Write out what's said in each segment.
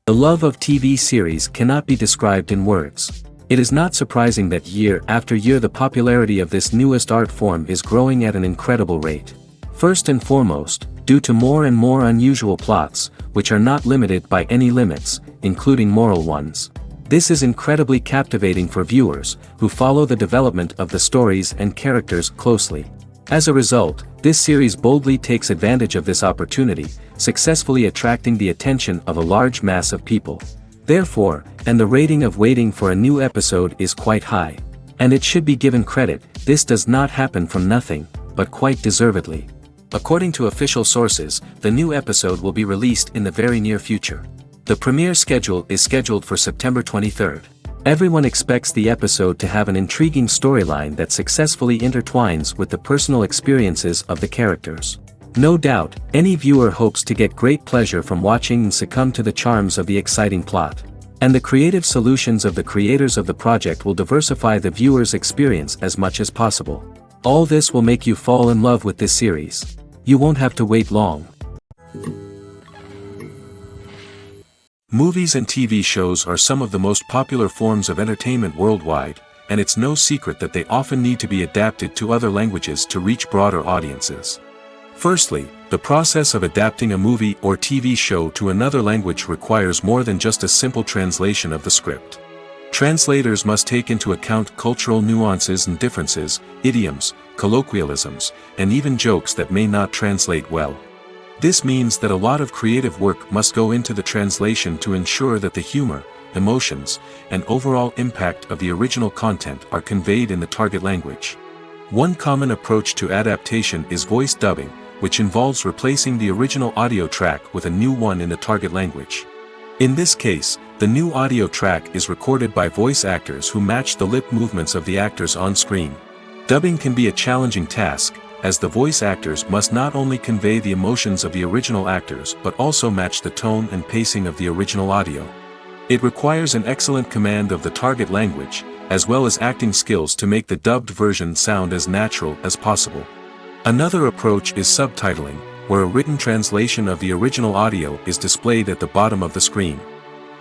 The love of TV series cannot be described in words. It is not surprising that year after year the popularity of this newest art form is growing at an incredible rate. First and foremost, due to more and more unusual plots, which are not limited by any limits, including moral ones. This is incredibly captivating for viewers, who follow the development of the stories and characters closely. As a result, this series boldly takes advantage of this opportunity, successfully attracting the attention of a large mass of people. Therefore, and the rating of waiting for a new episode is quite high. And it should be given credit, this does not happen from nothing, but quite deservedly. According to official sources, the new episode will be released in the very near future. The premiere schedule is scheduled for September 23rd. Everyone expects the episode to have an intriguing storyline that successfully intertwines with the personal experiences of the characters. No doubt, any viewer hopes to get great pleasure from watching and succumb to the charms of the exciting plot. And the creative solutions of the creators of the project will diversify the viewer's experience as much as possible. All this will make you fall in love with this series. You won't have to wait long. Movies and TV shows are some of the most popular forms of entertainment worldwide, and it's no secret that they often need to be adapted to other languages to reach broader audiences. Firstly, the process of adapting a movie or TV show to another language requires more than just a simple translation of the script. Translators must take into account cultural nuances and differences, idioms, colloquialisms, and even jokes that may not translate well. This means that a lot of creative work must go into the translation to ensure that the humor, emotions, and overall impact of the original content are conveyed in the target language. One common approach to adaptation is voice dubbing, which involves replacing the original audio track with a new one in the target language. In this case, the new audio track is recorded by voice actors who match the lip movements of the actors on screen. Dubbing can be a challenging task, as the voice actors must not only convey the emotions of the original actors but also match the tone and pacing of the original audio. It requires an excellent command of the target language, as well as acting skills to make the dubbed version sound as natural as possible. Another approach is subtitling, where a written translation of the original audio is displayed at the bottom of the screen.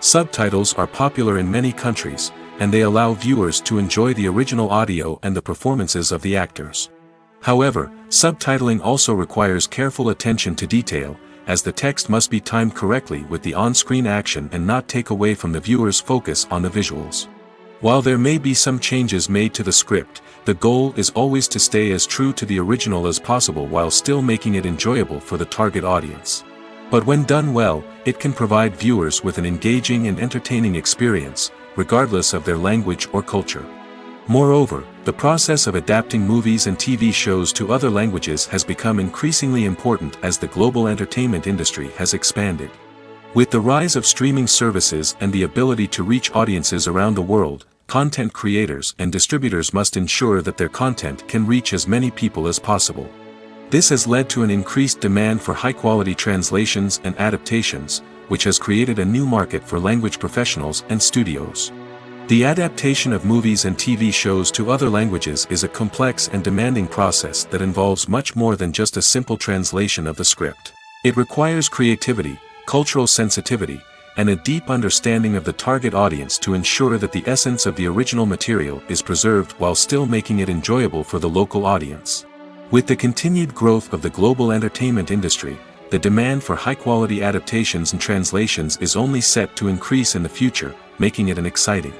Subtitles are popular in many countries, and they allow viewers to enjoy the original audio and the performances of the actors. However, subtitling also requires careful attention to detail, as the text must be timed correctly with the on-screen action and not take away from the viewer's focus on the visuals. While there may be some changes made to the script, the goal is always to stay as true to the original as possible while still making it enjoyable for the target audience. But when done well, it can provide viewers with an engaging and entertaining experience, regardless of their language or culture. Moreover, the process of adapting movies and TV shows to other languages has become increasingly important as the global entertainment industry has expanded. With the rise of streaming services and the ability to reach audiences around the world, content creators and distributors must ensure that their content can reach as many people as possible. This has led to an increased demand for high-quality translations and adaptations, which has created a new market for language professionals and studios. The adaptation of movies and TV shows to other languages is a complex and demanding process that involves much more than just a simple translation of the script. It requires creativity, cultural sensitivity, and a deep understanding of the target audience to ensure that the essence of the original material is preserved while still making it enjoyable for the local audience. With the continued growth of the global entertainment industry, the demand for high-quality adaptations and translations is only set to increase in the future, making it an exciting.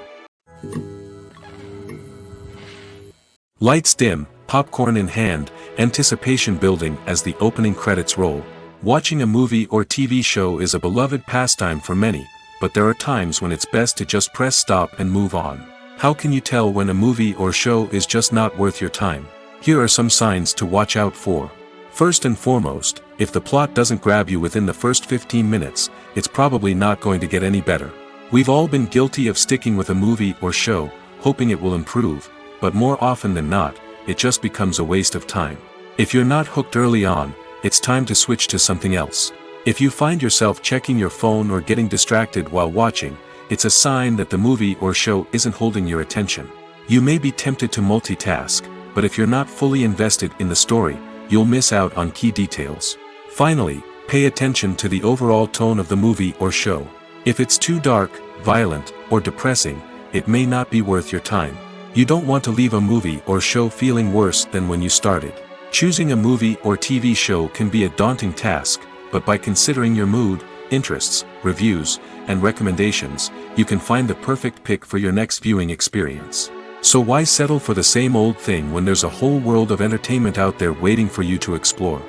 Lights dim, popcorn in hand, anticipation building as the opening credits roll. Watching a movie or TV show is a beloved pastime for many, but there are times when it's best to just press stop and move on. How can you tell when a movie or show is just not worth your time? Here are some signs to watch out for. First and foremost, if the plot doesn't grab you within the first 15 minutes, it's probably not going to get any better. We've all been guilty of sticking with a movie or show, hoping it will improve, but more often than not, it just becomes a waste of time. If you're not hooked early on, it's time to switch to something else. If you find yourself checking your phone or getting distracted while watching, it's a sign that the movie or show isn't holding your attention. You may be tempted to multitask, but if you're not fully invested in the story, you'll miss out on key details. Finally, pay attention to the overall tone of the movie or show. If it's too dark, violent, or depressing, it may not be worth your time. You don't want to leave a movie or show feeling worse than when you started. Choosing a movie or TV show can be a daunting task, but by considering your mood, interests, reviews, and recommendations, you can find the perfect pick for your next viewing experience. So why settle for the same old thing when there's a whole world of entertainment out there waiting for you to explore?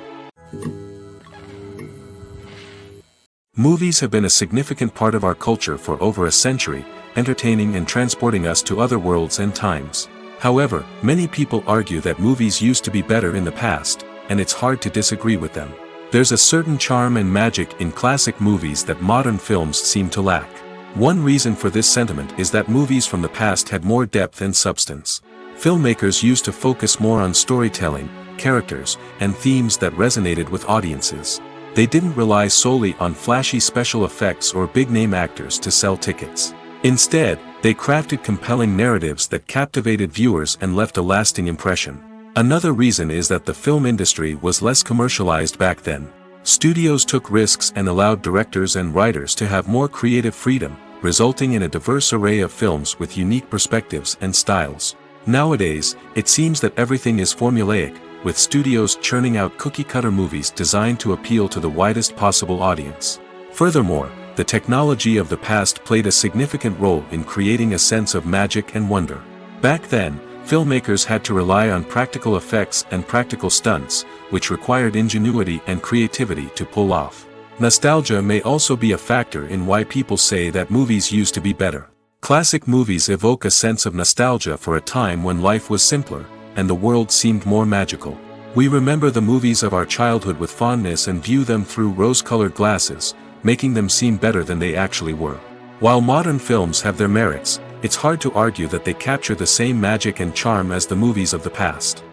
Movies have been a significant part of our culture for over a century, entertaining and transporting us to other worlds and times. However, many people argue that movies used to be better in the past, and it's hard to disagree with them. There's a certain charm and magic in classic movies that modern films seem to lack. One reason for this sentiment is that movies from the past had more depth and substance. Filmmakers used to focus more on storytelling, characters, and themes that resonated with audiences. They didn't rely solely on flashy special effects or big-name actors to sell tickets. Instead, they crafted compelling narratives that captivated viewers and left a lasting impression. Another reason is that the film industry was less commercialized back then. Studios took risks and allowed directors and writers to have more creative freedom, resulting in a diverse array of films with unique perspectives and styles. Nowadays, it seems that everything is formulaic, with studios churning out cookie-cutter movies designed to appeal to the widest possible audience. Furthermore, the technology of the past played a significant role in creating a sense of magic and wonder. Back then, filmmakers had to rely on practical effects and practical stunts, which required ingenuity and creativity to pull off. Nostalgia may also be a factor in why people say that movies used to be better. Classic movies evoke a sense of nostalgia for a time when life was simpler, and the world seemed more magical. We remember the movies of our childhood with fondness and view them through rose-colored glasses, making them seem better than they actually were. While modern films have their merits, it's hard to argue that they capture the same magic and charm as the movies of the past.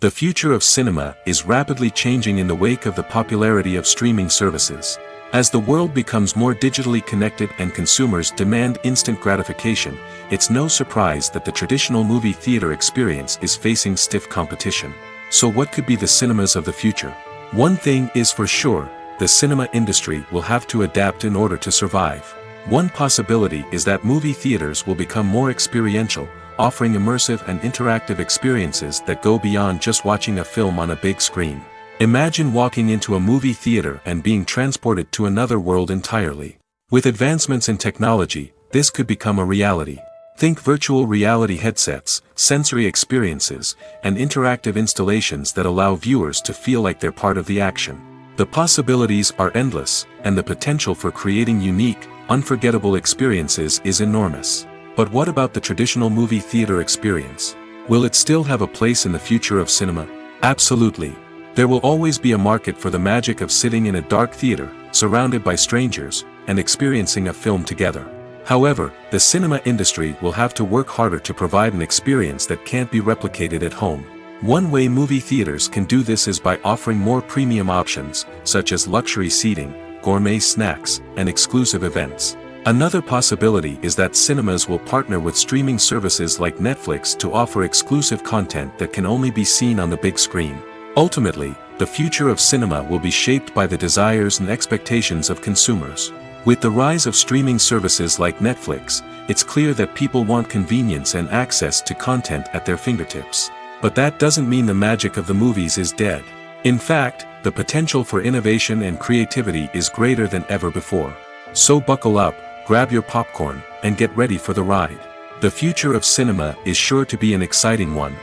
The future of cinema is rapidly changing in the wake of the popularity of streaming services. As the world becomes more digitally connected and consumers demand instant gratification, it's no surprise that the traditional movie theater experience is facing stiff competition. So what could be the cinemas of the future? One thing is for sure, the cinema industry will have to adapt in order to survive. One possibility is that movie theaters will become more experiential, offering immersive and interactive experiences that go beyond just watching a film on a big screen. Imagine walking into a movie theater and being transported to another world entirely. With advancements in technology, this could become a reality. Think virtual reality headsets, sensory experiences, and interactive installations that allow viewers to feel like they're part of the action. The possibilities are endless, and the potential for creating unique, unforgettable experiences is enormous. But what about the traditional movie theater experience? Will it still have a place in the future of cinema? Absolutely. There will always be a market for the magic of sitting in a dark theater, surrounded by strangers, and experiencing a film together. However, the cinema industry will have to work harder to provide an experience that can't be replicated at home. One way movie theaters can do this is by offering more premium options, such as luxury seating, gourmet snacks, and exclusive events. Another possibility is that cinemas will partner with streaming services like Netflix to offer exclusive content that can only be seen on the big screen. Ultimately, the future of cinema will be shaped by the desires and expectations of consumers. With the rise of streaming services like Netflix, it's clear that people want convenience and access to content at their fingertips. But that doesn't mean the magic of the movies is dead. In fact, the potential for innovation and creativity is greater than ever before. So buckle up, grab your popcorn, and get ready for the ride. The future of cinema is sure to be an exciting one.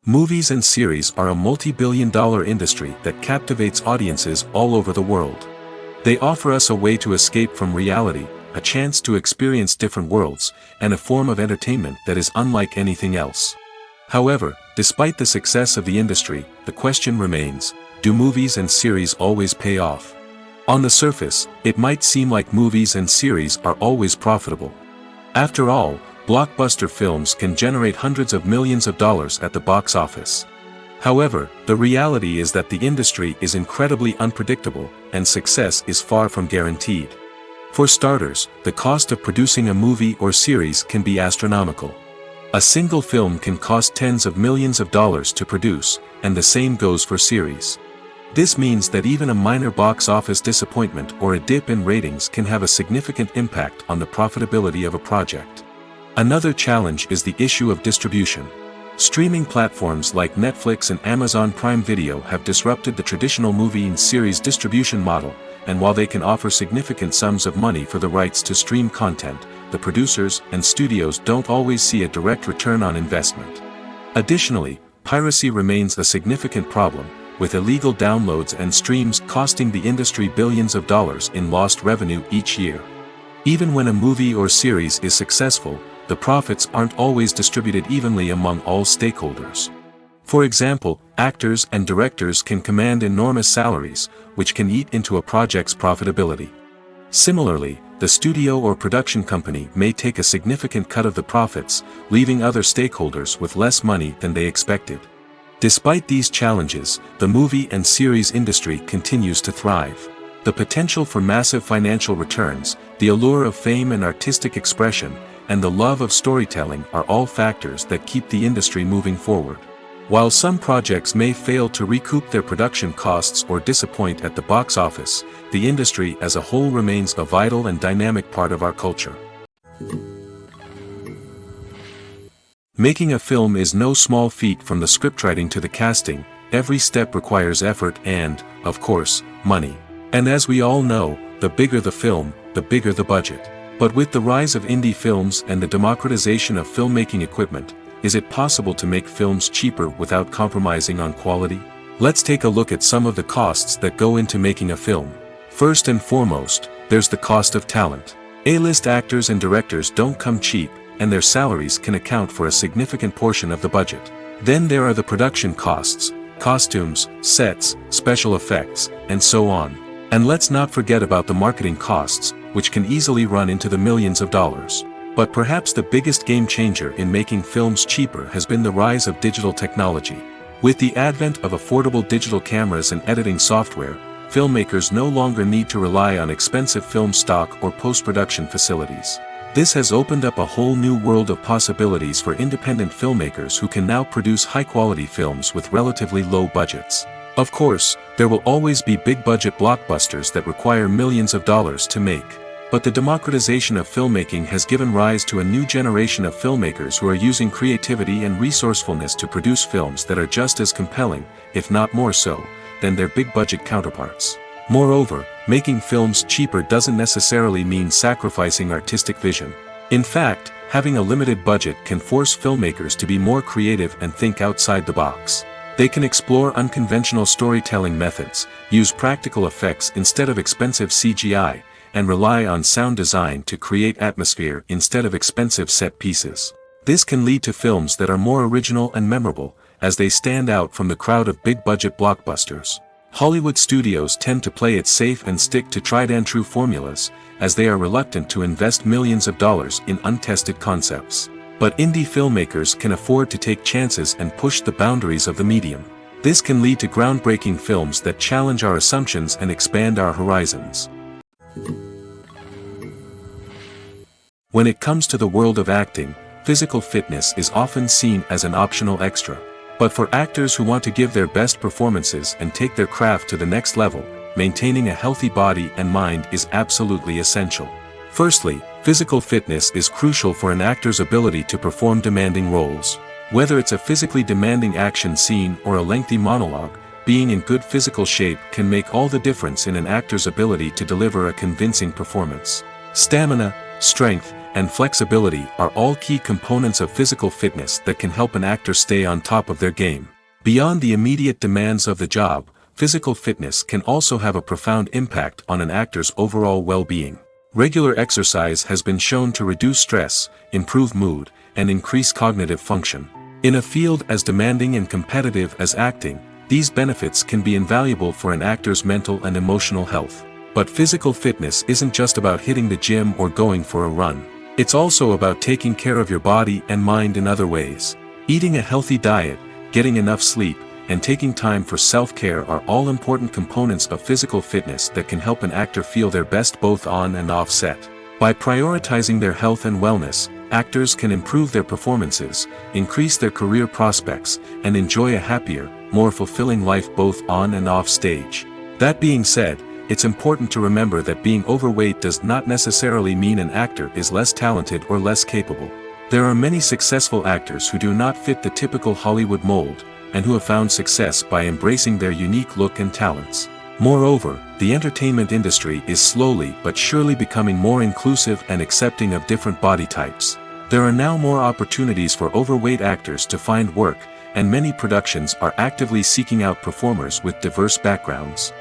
Movies and series are a multi-billion-dollar industry that captivates audiences all over the world. They offer us a way to escape from reality, a chance to experience different worlds, and a form of entertainment that is unlike anything else. However, despite the success of the industry, the question remains, do movies and series always pay off? On the surface, it might seem like movies and series are always profitable. After all, blockbuster films can generate hundreds of millions of dollars at the box office. However, the reality is that the industry is incredibly unpredictable, and success is far from guaranteed. For starters, the cost of producing a movie or series can be astronomical. A single film can cost tens of millions of dollars to produce, and the same goes for series. This means that even a minor box office disappointment or a dip in ratings can have a significant impact on the profitability of a project. Another challenge is the issue of distribution. Streaming platforms like Netflix and Amazon Prime Video have disrupted the traditional movie and series distribution model, and while they can offer significant sums of money for the rights to stream content, the producers and studios don't always see a direct return on investment. Additionally, piracy remains a significant problem, with illegal downloads and streams costing the industry billions of dollars in lost revenue each year. Even when a movie or series is successful, the profits aren't always distributed evenly among all stakeholders. For example, actors and directors can command enormous salaries, which can eat into a project's profitability. Similarly, the studio or production company may take a significant cut of the profits, leaving other stakeholders with less money than they expected. Despite these challenges, the movie and series industry continues to thrive. The potential for massive financial returns, the allure of fame and artistic expression, and the love of storytelling are all factors that keep the industry moving forward. While some projects may fail to recoup their production costs or disappoint at the box office, the industry as a whole remains a vital and dynamic part of our culture. Making a film is no small feat. From the scriptwriting to the casting, every step requires effort and, of course, money. And as we all know, the bigger the film, the bigger the budget. But with the rise of indie films and the democratization of filmmaking equipment, is it possible to make films cheaper without compromising on quality? Let's take a look at some of the costs that go into making a film. First and foremost, there's the cost of talent. A-list actors and directors don't come cheap, and their salaries can account for a significant portion of the budget. Then there are the production costs, costumes, sets, special effects, and so on. And let's not forget about the marketing costs, which can easily run into the millions of dollars. But perhaps the biggest game changer in making films cheaper has been the rise of digital technology. With the advent of affordable digital cameras and editing software, filmmakers no longer need to rely on expensive film stock or post-production facilities. This has opened up a whole new world of possibilities for independent filmmakers who can now produce high-quality films with relatively low budgets. Of course, there will always be big-budget blockbusters that require millions of dollars to make. But the democratization of filmmaking has given rise to a new generation of filmmakers who are using creativity and resourcefulness to produce films that are just as compelling, if not more so, than their big-budget counterparts. Moreover, making films cheaper doesn't necessarily mean sacrificing artistic vision. In fact, having a limited budget can force filmmakers to be more creative and think outside the box. They can explore unconventional storytelling methods, use practical effects instead of expensive CGI, and rely on sound design to create atmosphere instead of expensive set pieces. This can lead to films that are more original and memorable, as they stand out from the crowd of big-budget blockbusters. Hollywood studios tend to play it safe and stick to tried-and-true formulas, as they are reluctant to invest millions of dollars in untested concepts. But indie filmmakers can afford to take chances and push the boundaries of the medium. This can lead to groundbreaking films that challenge our assumptions and expand our horizons. When it comes to the world of acting, physical fitness is often seen as an optional extra. But for actors who want to give their best performances and take their craft to the next level, maintaining a healthy body and mind is absolutely essential. Firstly, physical fitness is crucial for an actor's ability to perform demanding roles. Whether it's a physically demanding action scene or a lengthy monologue, being in good physical shape can make all the difference in an actor's ability to deliver a convincing performance. Stamina, strength, and flexibility are all key components of physical fitness that can help an actor stay on top of their game. Beyond the immediate demands of the job, physical fitness can also have a profound impact on an actor's overall well-being. Regular exercise has been shown to reduce stress, improve mood, and increase cognitive function. In a field as demanding and competitive as acting, these benefits can be invaluable for an actor's mental and emotional health. But physical fitness isn't just about hitting the gym or going for a run. It's also about taking care of your body and mind in other ways. Eating a healthy diet, getting enough sleep, and taking time for self-care are all important components of physical fitness that can help an actor feel their best both on and off set. By prioritizing their health and wellness, actors can improve their performances, increase their career prospects, and enjoy a happier, more fulfilling life both on and off stage. That being said, it's important to remember that being overweight does not necessarily mean an actor is less talented or less capable. There are many successful actors who do not fit the typical Hollywood mold, and who have found success by embracing their unique look and talents. Moreover, the entertainment industry is slowly but surely becoming more inclusive and accepting of different body types. There are now more opportunities for overweight actors to find work, and many productions are actively seeking out performers with diverse backgrounds.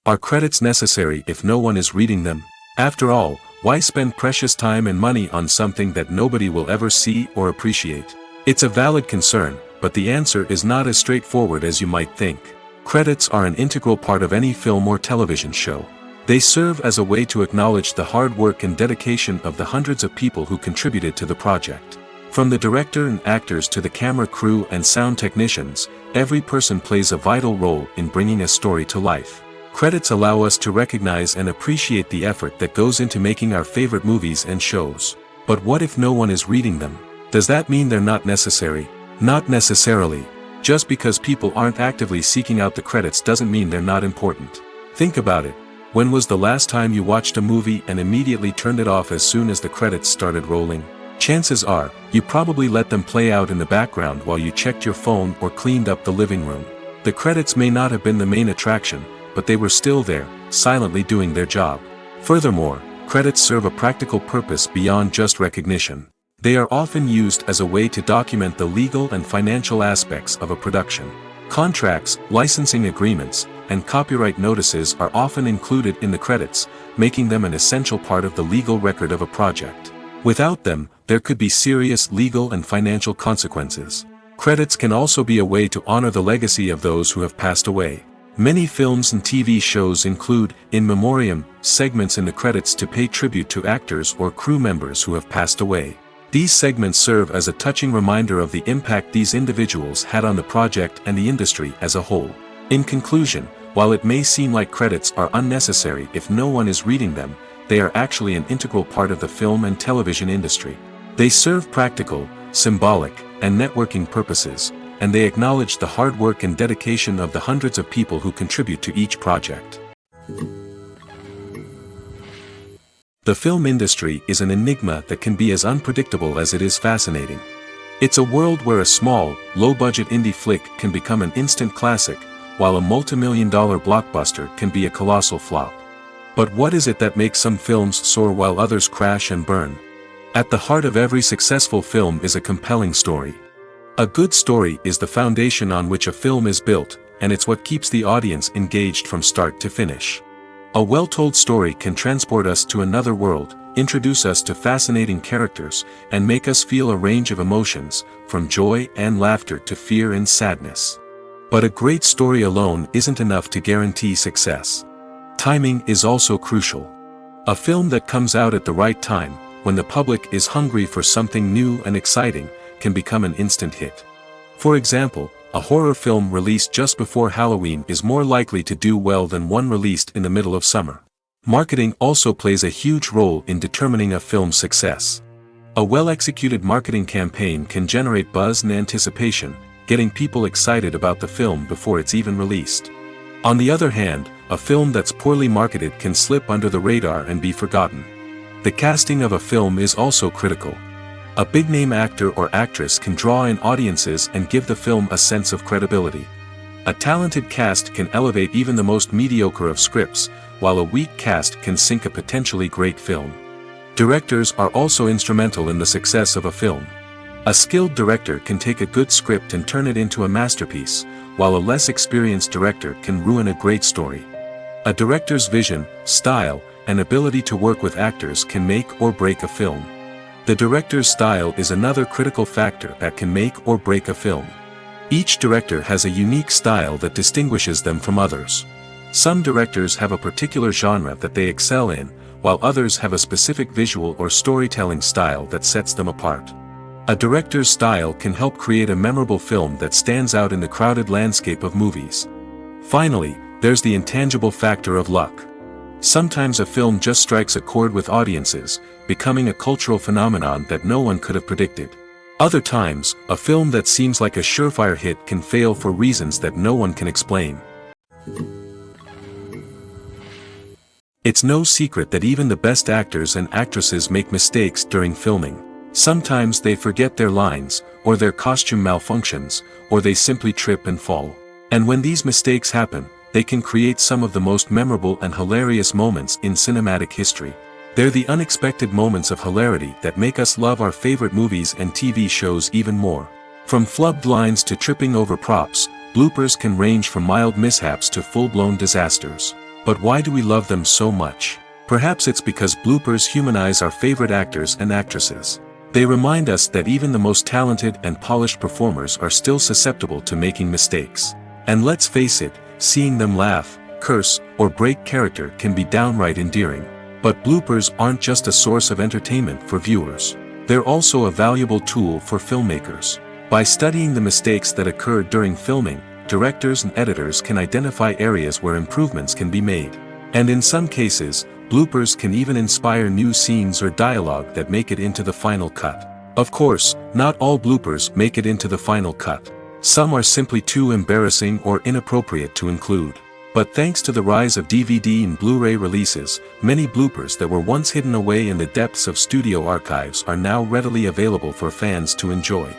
Are credits necessary if no one is reading them? After all, why spend precious time and money on something that nobody will ever see or appreciate? It's a valid concern, but the answer is not as straightforward as you might think. Credits are an integral part of any film or television show. They serve as a way to acknowledge the hard work and dedication of the hundreds of people who contributed to the project. From the director and actors to the camera crew and sound technicians, every person plays a vital role in bringing a story to life. Credits allow us to recognize and appreciate the effort that goes into making our favorite movies and shows. But what if no one is reading them? Does that mean they're not necessary? Not necessarily. Just because people aren't actively seeking out the credits doesn't mean they're not important. Think about it. When was the last time you watched a movie and immediately turned it off as soon as the credits started rolling? Chances are, you probably let them play out in the background while you checked your phone or cleaned up the living room. The credits may not have been the main attraction, but they were still there, silently doing their job. Furthermore, credits serve a practical purpose beyond just recognition. They are often used as a way to document the legal and financial aspects of a production. Contracts, licensing agreements, and copyright notices are often included in the credits, making them an essential part of the legal record of a project. Without them, there could be serious legal and financial consequences. Credits can also be a way to honor the legacy of those who have passed away. Many films and TV shows include, in memoriam, segments in the credits to pay tribute to actors or crew members who have passed away. These segments serve as a touching reminder of the impact these individuals had on the project and the industry as a whole. In conclusion, while it may seem like credits are unnecessary if no one is reading them, they are actually an integral part of the film and television industry. They serve practical, symbolic, and networking purposes, and they acknowledge the hard work and dedication of the hundreds of people who contribute to each project. The film industry is an enigma that can be as unpredictable as it is fascinating. It's a world where a small, low-budget indie flick can become an instant classic, while a multi-million-dollar blockbuster can be a colossal flop. But what is it that makes some films soar while others crash and burn? At the heart of every successful film is a compelling story. A good story is the foundation on which a film is built, and it's what keeps the audience engaged from start to finish. A well-told story can transport us to another world, introduce us to fascinating characters, and make us feel a range of emotions, from joy and laughter to fear and sadness. But a great story alone isn't enough to guarantee success. Timing is also crucial. A film that comes out at the right time, when the public is hungry for something new and exciting, can become an instant hit. For example, a horror film released just before Halloween is more likely to do well than one released in the middle of summer. Marketing also plays a huge role in determining a film's success. A well-executed marketing campaign can generate buzz and anticipation, getting people excited about the film before it's even released. On the other hand, a film that's poorly marketed can slip under the radar and be forgotten. The casting of a film is also critical. A big-name actor or actress can draw in audiences and give the film a sense of credibility. A talented cast can elevate even the most mediocre of scripts, while a weak cast can sink a potentially great film. Directors are also instrumental in the success of a film. A skilled director can take a good script and turn it into a masterpiece, while a less experienced director can ruin a great story. A director's vision, style, and ability to work with actors can make or break a film. The director's style is another critical factor that can make or break a film. Each director has a unique style that distinguishes them from others. Some directors have a particular genre that they excel in, while others have a specific visual or storytelling style that sets them apart. A director's style can help create a memorable film that stands out in the crowded landscape of movies. Finally, there's the intangible factor of luck. Sometimes a film just strikes a chord with audiences, becoming a cultural phenomenon that no one could have predicted. Other times, a film that seems like a surefire hit can fail for reasons that no one can explain. It's no secret that even the best actors and actresses make mistakes during filming. Sometimes they forget their lines, or their costume malfunctions, or they simply trip and fall. And when these mistakes happen, they can create some of the most memorable and hilarious moments in cinematic history. They're the unexpected moments of hilarity that make us love our favorite movies and TV shows even more. From flubbed lines to tripping over props, bloopers can range from mild mishaps to full-blown disasters. But why do we love them so much? Perhaps it's because bloopers humanize our favorite actors and actresses. They remind us that even the most talented and polished performers are still susceptible to making mistakes. And let's face it, seeing them laugh, curse, or break character can be downright endearing. But bloopers aren't just a source of entertainment for viewers. They're also a valuable tool for filmmakers. By studying the mistakes that occurred during filming, directors and editors can identify areas where improvements can be made. And in some cases, bloopers can even inspire new scenes or dialogue that make it into the final cut. Of course, not all bloopers make it into the final cut. Some are simply too embarrassing or inappropriate to include. But thanks to the rise of DVD and Blu-ray releases, many bloopers that were once hidden away in the depths of studio archives are now readily available for fans to enjoy.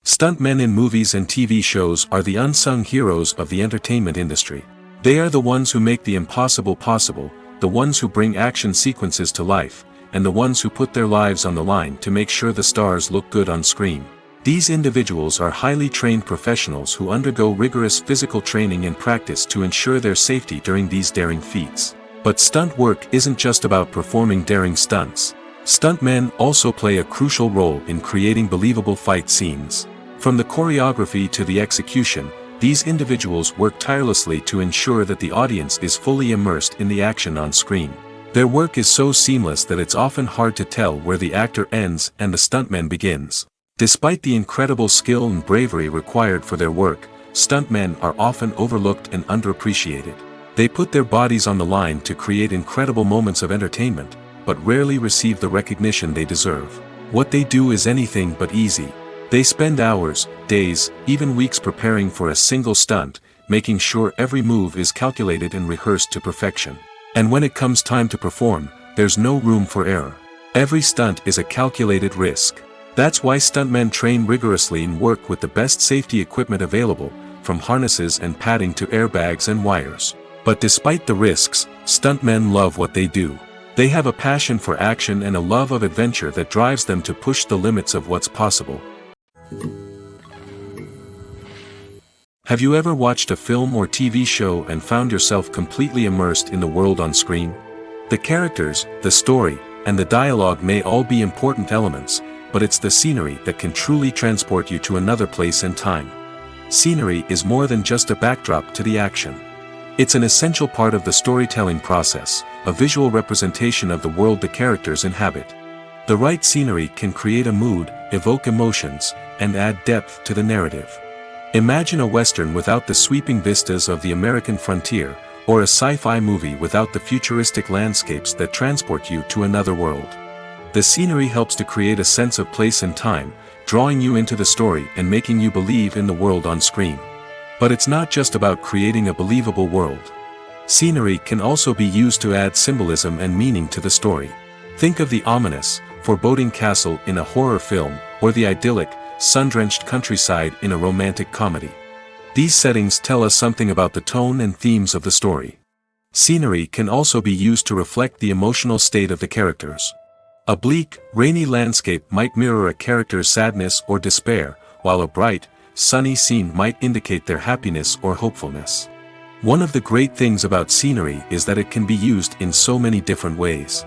Stuntmen in movies and TV shows are the unsung heroes of the entertainment industry. They are the ones who make the impossible possible, the ones who bring action sequences to life, and the ones who put their lives on the line to make sure the stars look good on screen. These individuals are highly trained professionals who undergo rigorous physical training and practice to ensure their safety during these daring feats. But stunt work isn't just about performing daring stunts. Stuntmen also play a crucial role in creating believable fight scenes. From the choreography to the execution, these individuals work tirelessly to ensure that the audience is fully immersed in the action on screen. Their work is so seamless that it's often hard to tell where the actor ends and the stuntman begins. Despite the incredible skill and bravery required for their work, stuntmen are often overlooked and underappreciated. They put their bodies on the line to create incredible moments of entertainment, but rarely receive the recognition they deserve. What they do is anything but easy. They spend hours, days, even weeks preparing for a single stunt, making sure every move is calculated and rehearsed to perfection. And when it comes time to perform, there's no room for error. Every stunt is a calculated risk. That's why stuntmen train rigorously and work with the best safety equipment available, from harnesses and padding to airbags and wires. But despite the risks, stuntmen love what they do. They have a passion for action and a love of adventure that drives them to push the limits of what's possible. Have you ever watched a film or TV show and found yourself completely immersed in the world on screen? The characters, the story, and the dialogue may all be important elements, but it's the scenery that can truly transport you to another place and time. Scenery is more than just a backdrop to the action. It's an essential part of the storytelling process, a visual representation of the world the characters inhabit. The right scenery can create a mood, evoke emotions, and add depth to the narrative. Imagine a Western without the sweeping vistas of the American frontier, or a sci-fi movie without the futuristic landscapes that transport you to another world. The scenery helps to create a sense of place and time, drawing you into the story and making you believe in the world on screen. But it's not just about creating a believable world. Scenery can also be used to add symbolism and meaning to the story. Think of the ominous, foreboding castle in a horror film, or the idyllic, sun-drenched countryside in a romantic comedy. These settings tell us something about the tone and themes of the story. Scenery can also be used to reflect the emotional state of the characters. A bleak, rainy landscape might mirror a character's sadness or despair, while a bright, sunny scene might indicate their happiness or hopefulness. One of the great things about scenery is that it can be used in so many different ways.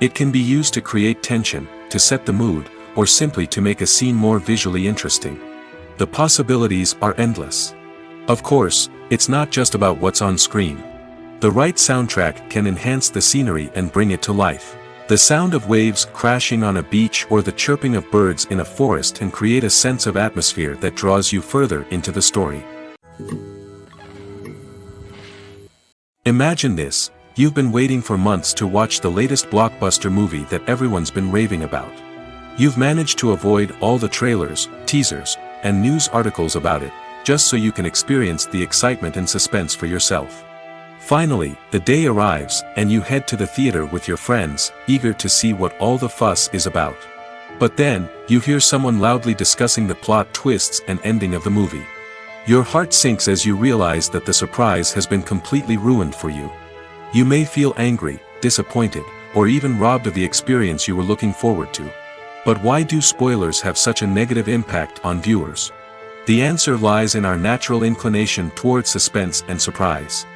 It can be used to create tension, to set the mood, or simply to make a scene more visually interesting. The possibilities are endless. Of course, it's not just about what's on screen. The right soundtrack can enhance the scenery and bring it to life. The sound of waves crashing on a beach or the chirping of birds in a forest can create a sense of atmosphere that draws you further into the story. Imagine this: you've been waiting for months to watch the latest blockbuster movie that everyone's been raving about. You've managed to avoid all the trailers, teasers, and news articles about it, just so you can experience the excitement and suspense for yourself. Finally, the day arrives, and you head to the theater with your friends, eager to see what all the fuss is about. But then, you hear someone loudly discussing the plot twists and ending of the movie. Your heart sinks as you realize that the surprise has been completely ruined for you. You may feel angry, disappointed, or even robbed of the experience you were looking forward to. But why do spoilers have such a negative impact on viewers? The answer lies in our natural inclination toward suspense and surprise.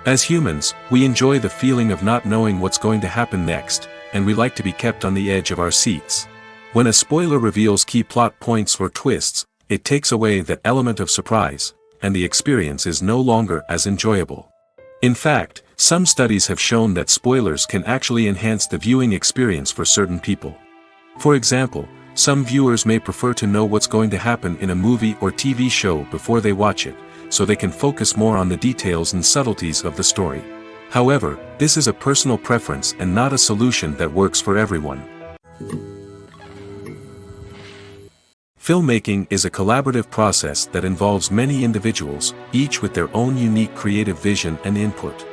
As humans, we enjoy the feeling of not knowing what's going to happen next, and we like to be kept on the edge of our seats. When a spoiler reveals key plot points or twists, it takes away that element of surprise, and the experience is no longer as enjoyable. In fact, some studies have shown that spoilers can actually enhance the viewing experience for certain people. For example, some viewers may prefer to know what's going to happen in a movie or TV show before they watch it, so they can focus more on the details and subtleties of the story. However, this is a personal preference and not a solution that works for everyone. Filmmaking is a collaborative process that involves many individuals, each with their own unique creative vision and input.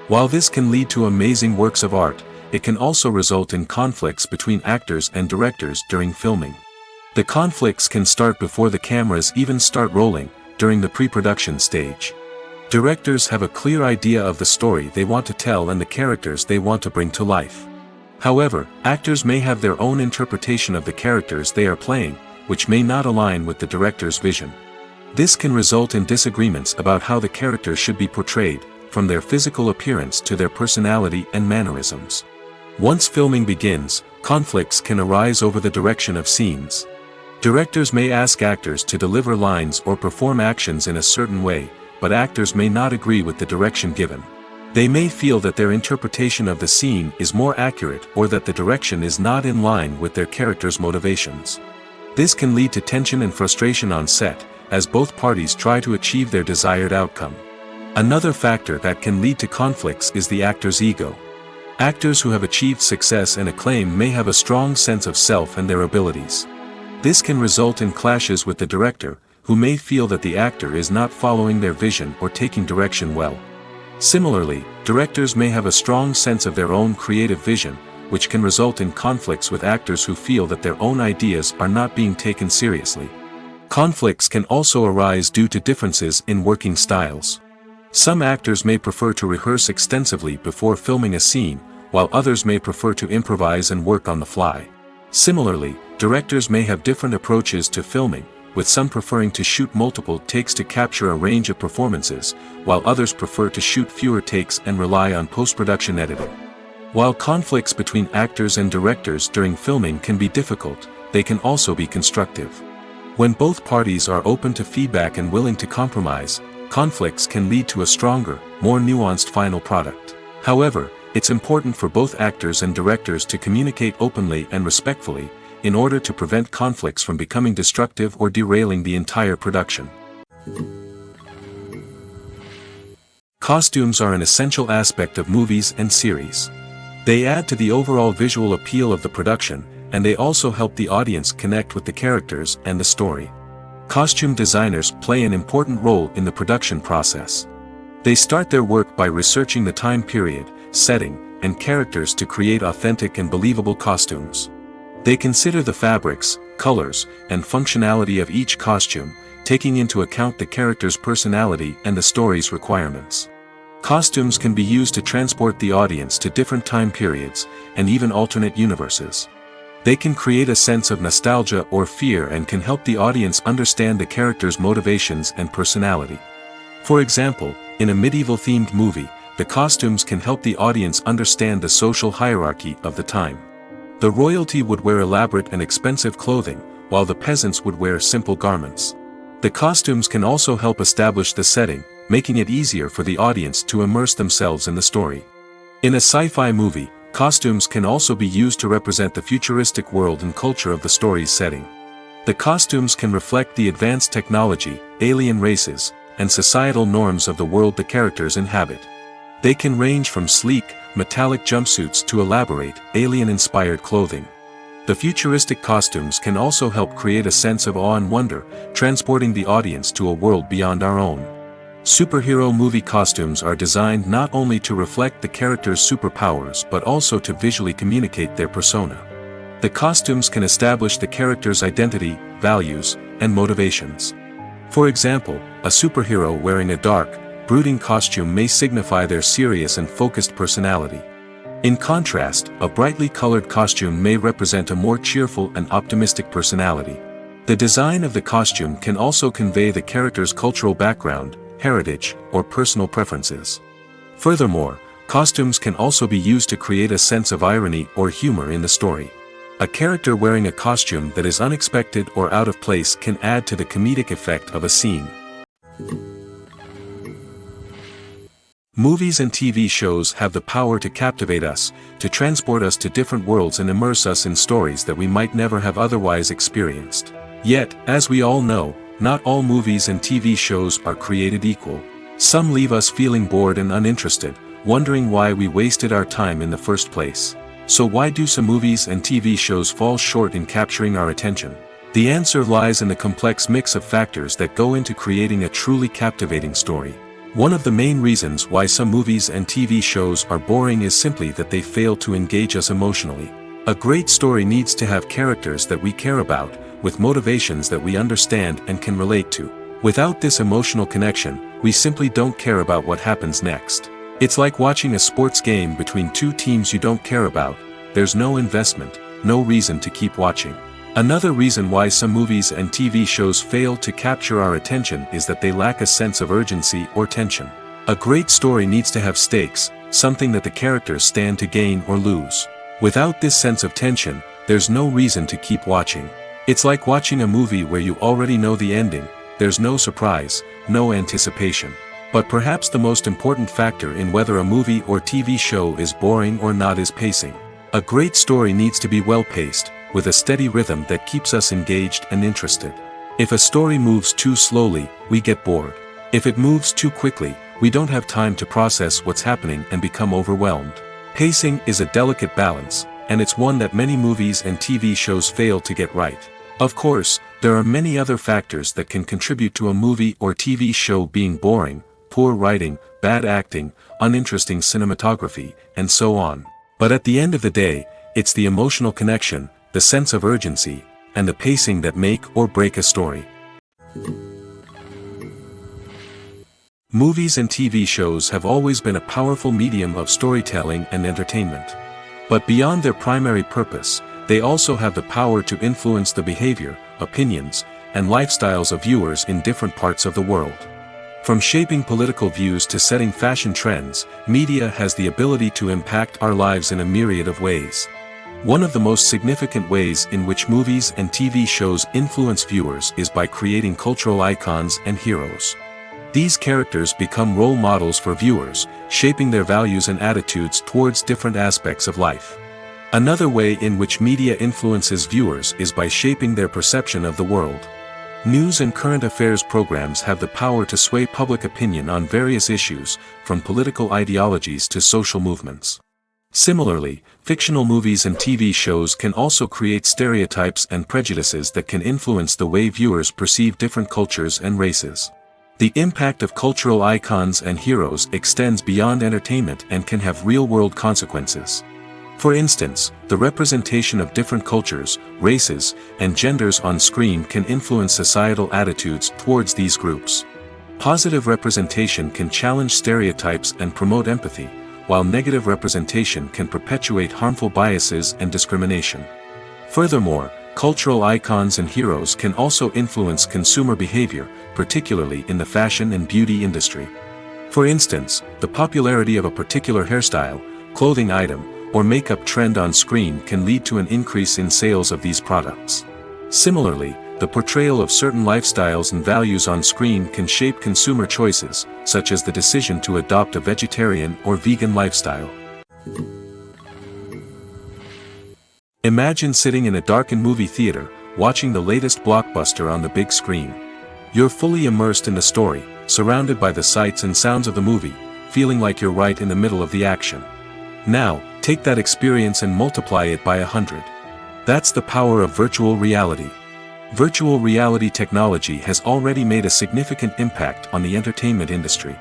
While this can lead to amazing works of art, it can also result in conflicts between actors and directors during filming. The conflicts can start before the cameras even start rolling, during the pre-production stage. Directors have a clear idea of the story they want to tell and the characters they want to bring to life. However, actors may have their own interpretation of the characters they are playing, which may not align with the director's vision. This can result in disagreements about how the characters should be portrayed, from their physical appearance to their personality and mannerisms. Once filming begins, conflicts can arise over the direction of scenes. Directors may ask actors to deliver lines or perform actions in a certain way, but actors may not agree with the direction given. They may feel that their interpretation of the scene is more accurate or that the direction is not in line with their character's motivations. This can lead to tension and frustration on set, as both parties try to achieve their desired outcome. Another factor that can lead to conflicts is the actor's ego. Actors who have achieved success and acclaim may have a strong sense of self and their abilities. This can result in clashes with the director, who may feel that the actor is not following their vision or taking direction well. Similarly, directors may have a strong sense of their own creative vision, which can result in conflicts with actors who feel that their own ideas are not being taken seriously. Conflicts can also arise due to differences in working styles. Some actors may prefer to rehearse extensively before filming a scene, while others may prefer to improvise and work on the fly. Similarly, directors may have different approaches to filming, with some preferring to shoot multiple takes to capture a range of performances, while others prefer to shoot fewer takes and rely on post-production editing. While conflicts between actors and directors during filming can be difficult, they can also be constructive. When both parties are open to feedback and willing to compromise, conflicts can lead to a stronger, more nuanced final product. However, it's important for both actors and directors to communicate openly and respectfully, in order to prevent conflicts from becoming destructive or derailing the entire production. Costumes are an essential aspect of movies and series. They add to the overall visual appeal of the production, and they also help the audience connect with the characters and the story. Costume designers play an important role in the production process. They start their work by researching the time period, setting, and characters to create authentic and believable costumes. They consider the fabrics, colors, and functionality of each costume, taking into account the character's personality and the story's requirements. Costumes can be used to transport the audience to different time periods, and even alternate universes. They can create a sense of nostalgia or fear and can help the audience understand the character's motivations and personality. For example, in a medieval-themed movie, the costumes can help the audience understand the social hierarchy of the time. The royalty would wear elaborate and expensive clothing, while the peasants would wear simple garments. The costumes can also help establish the setting, making it easier for the audience to immerse themselves in the story. In a sci-fi movie, costumes can also be used to represent the futuristic world and culture of the story's setting. The costumes can reflect the advanced technology, alien races, and societal norms of the world the characters inhabit. They can range from sleek, metallic jumpsuits to elaborate, alien-inspired clothing. The futuristic costumes can also help create a sense of awe and wonder, transporting the audience to a world beyond our own. Superhero movie costumes are designed not only to reflect the character's superpowers but also to visually communicate their persona. The costumes can establish the character's identity, values, and motivations. For example, a superhero wearing a dark, brooding costume may signify their serious and focused personality. In contrast, a brightly colored costume may represent a more cheerful and optimistic personality. The design of the costume can also convey the character's cultural background, heritage, or personal preferences. Furthermore, costumes can also be used to create a sense of irony or humor in the story. A character wearing a costume that is unexpected or out of place can add to the comedic effect of a scene. Movies and TV shows have the power to captivate us, to transport us to different worlds and immerse us in stories that we might never have otherwise experienced. Yet, as we all know, not all movies and TV shows are created equal. Some leave us feeling bored and uninterested, wondering why we wasted our time in the first place. So why do some movies and TV shows fall short in capturing our attention? The answer lies in the complex mix of factors that go into creating a truly captivating story. One of the main reasons why some movies and TV shows are boring is simply that they fail to engage us emotionally. A great story needs to have characters that we care about, with motivations that we understand and can relate to. Without this emotional connection, we simply don't care about what happens next. It's like watching a sports game between two teams you don't care about. There's no investment, no reason to keep watching. Another reason why some movies and TV shows fail to capture our attention is that they lack a sense of urgency or tension. A great story needs to have stakes, something that the characters stand to gain or lose. Without this sense of tension, there's no reason to keep watching. It's like watching a movie where you already know the ending. There's no surprise, no anticipation. But perhaps the most important factor in whether a movie or TV show is boring or not is pacing. A great story needs to be well-paced, with a steady rhythm that keeps us engaged and interested. If a story moves too slowly, we get bored. If it moves too quickly, we don't have time to process what's happening and become overwhelmed. Pacing is a delicate balance, and it's one that many movies and TV shows fail to get right. Of course, there are many other factors that can contribute to a movie or TV show being boring: poor writing, bad acting, uninteresting cinematography, and so on. But at the end of the day, it's the emotional connection, the sense of urgency, and the pacing that make or break a story. Movies and TV shows have always been a powerful medium of storytelling and entertainment. But beyond their primary purpose, they also have the power to influence the behavior, opinions, and lifestyles of viewers in different parts of the world. From shaping political views to setting fashion trends, media has the ability to impact our lives in a myriad of ways. One of the most significant ways in which movies and TV shows influence viewers is by creating cultural icons and heroes. These characters become role models for viewers, shaping their values and attitudes towards different aspects of life. Another way in which media influences viewers is by shaping their perception of the world. News and current affairs programs have the power to sway public opinion on various issues, from political ideologies to social movements. Similarly, fictional movies and TV shows can also create stereotypes and prejudices that can influence the way viewers perceive different cultures and races. The impact of cultural icons and heroes extends beyond entertainment and can have real-world consequences. For instance, the representation of different cultures, races, and genders on screen can influence societal attitudes towards these groups. Positive representation can challenge stereotypes and promote empathy, while negative representation can perpetuate harmful biases and discrimination. Furthermore, cultural icons and heroes can also influence consumer behavior, particularly in the fashion and beauty industry. For instance, the popularity of a particular hairstyle, clothing item, or makeup trend on screen can lead to an increase in sales of these products. Similarly, the portrayal of certain lifestyles and values on screen can shape consumer choices, such as the decision to adopt a vegetarian or vegan lifestyle. Imagine sitting in a darkened movie theater, watching the latest blockbuster on the big screen. You're fully immersed in the story, surrounded by the sights and sounds of the movie, feeling like you're right in the middle of the action. Now, take that experience and multiply it by 100. That's the power of virtual reality. Virtual reality technology has already made a significant impact on the entertainment industry.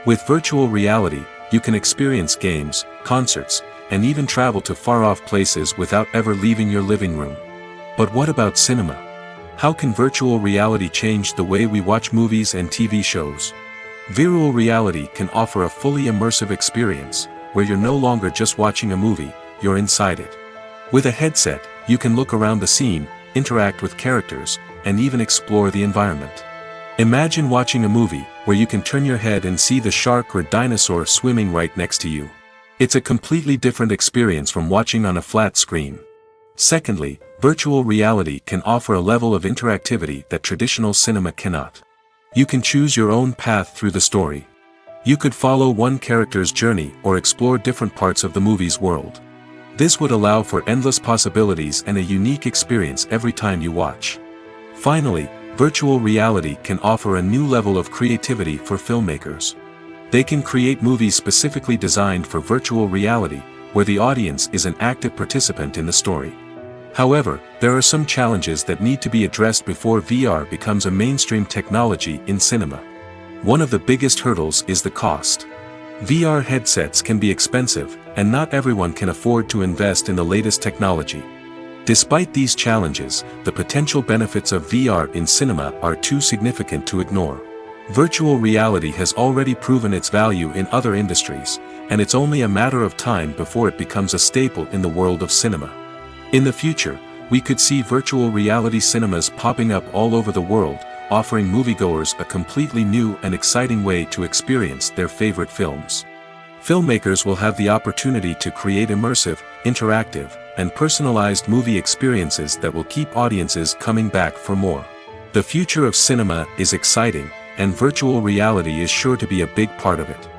With virtual reality, you can experience games, concerts, and even travel to far-off places without ever leaving your living room. But what about cinema? How can virtual reality change the way we watch movies and TV shows? Virtual reality can offer a fully immersive experience, where you're no longer just watching a movie, you're inside it. With a headset, you can look around the scene, interact with characters, and even explore the environment. Imagine watching a movie where you can turn your head and see the shark or dinosaur swimming right next to you. It's a completely different experience from watching on a flat screen. Secondly, virtual reality can offer a level of interactivity that traditional cinema cannot. You can choose your own path through the story. You could follow one character's journey or explore different parts of the movie's world. This would allow for endless possibilities and a unique experience every time you watch. Finally, virtual reality can offer a new level of creativity for filmmakers. They can create movies specifically designed for virtual reality, where the audience is an active participant in the story. However, there are some challenges that need to be addressed before VR becomes a mainstream technology in cinema. One of the biggest hurdles is the cost. VR headsets can be expensive, and not everyone can afford to invest in the latest technology. Despite these challenges, the potential benefits of VR in cinema are too significant to ignore. Virtual reality has already proven its value in other industries, and it's only a matter of time before it becomes a staple in the world of cinema. In the future, we could see virtual reality cinemas popping up all over the world, offering moviegoers a completely new and exciting way to experience their favorite films. Filmmakers will have the opportunity to create immersive, interactive, and personalized movie experiences that will keep audiences coming back for more. The future of cinema is exciting, and virtual reality is sure to be a big part of it.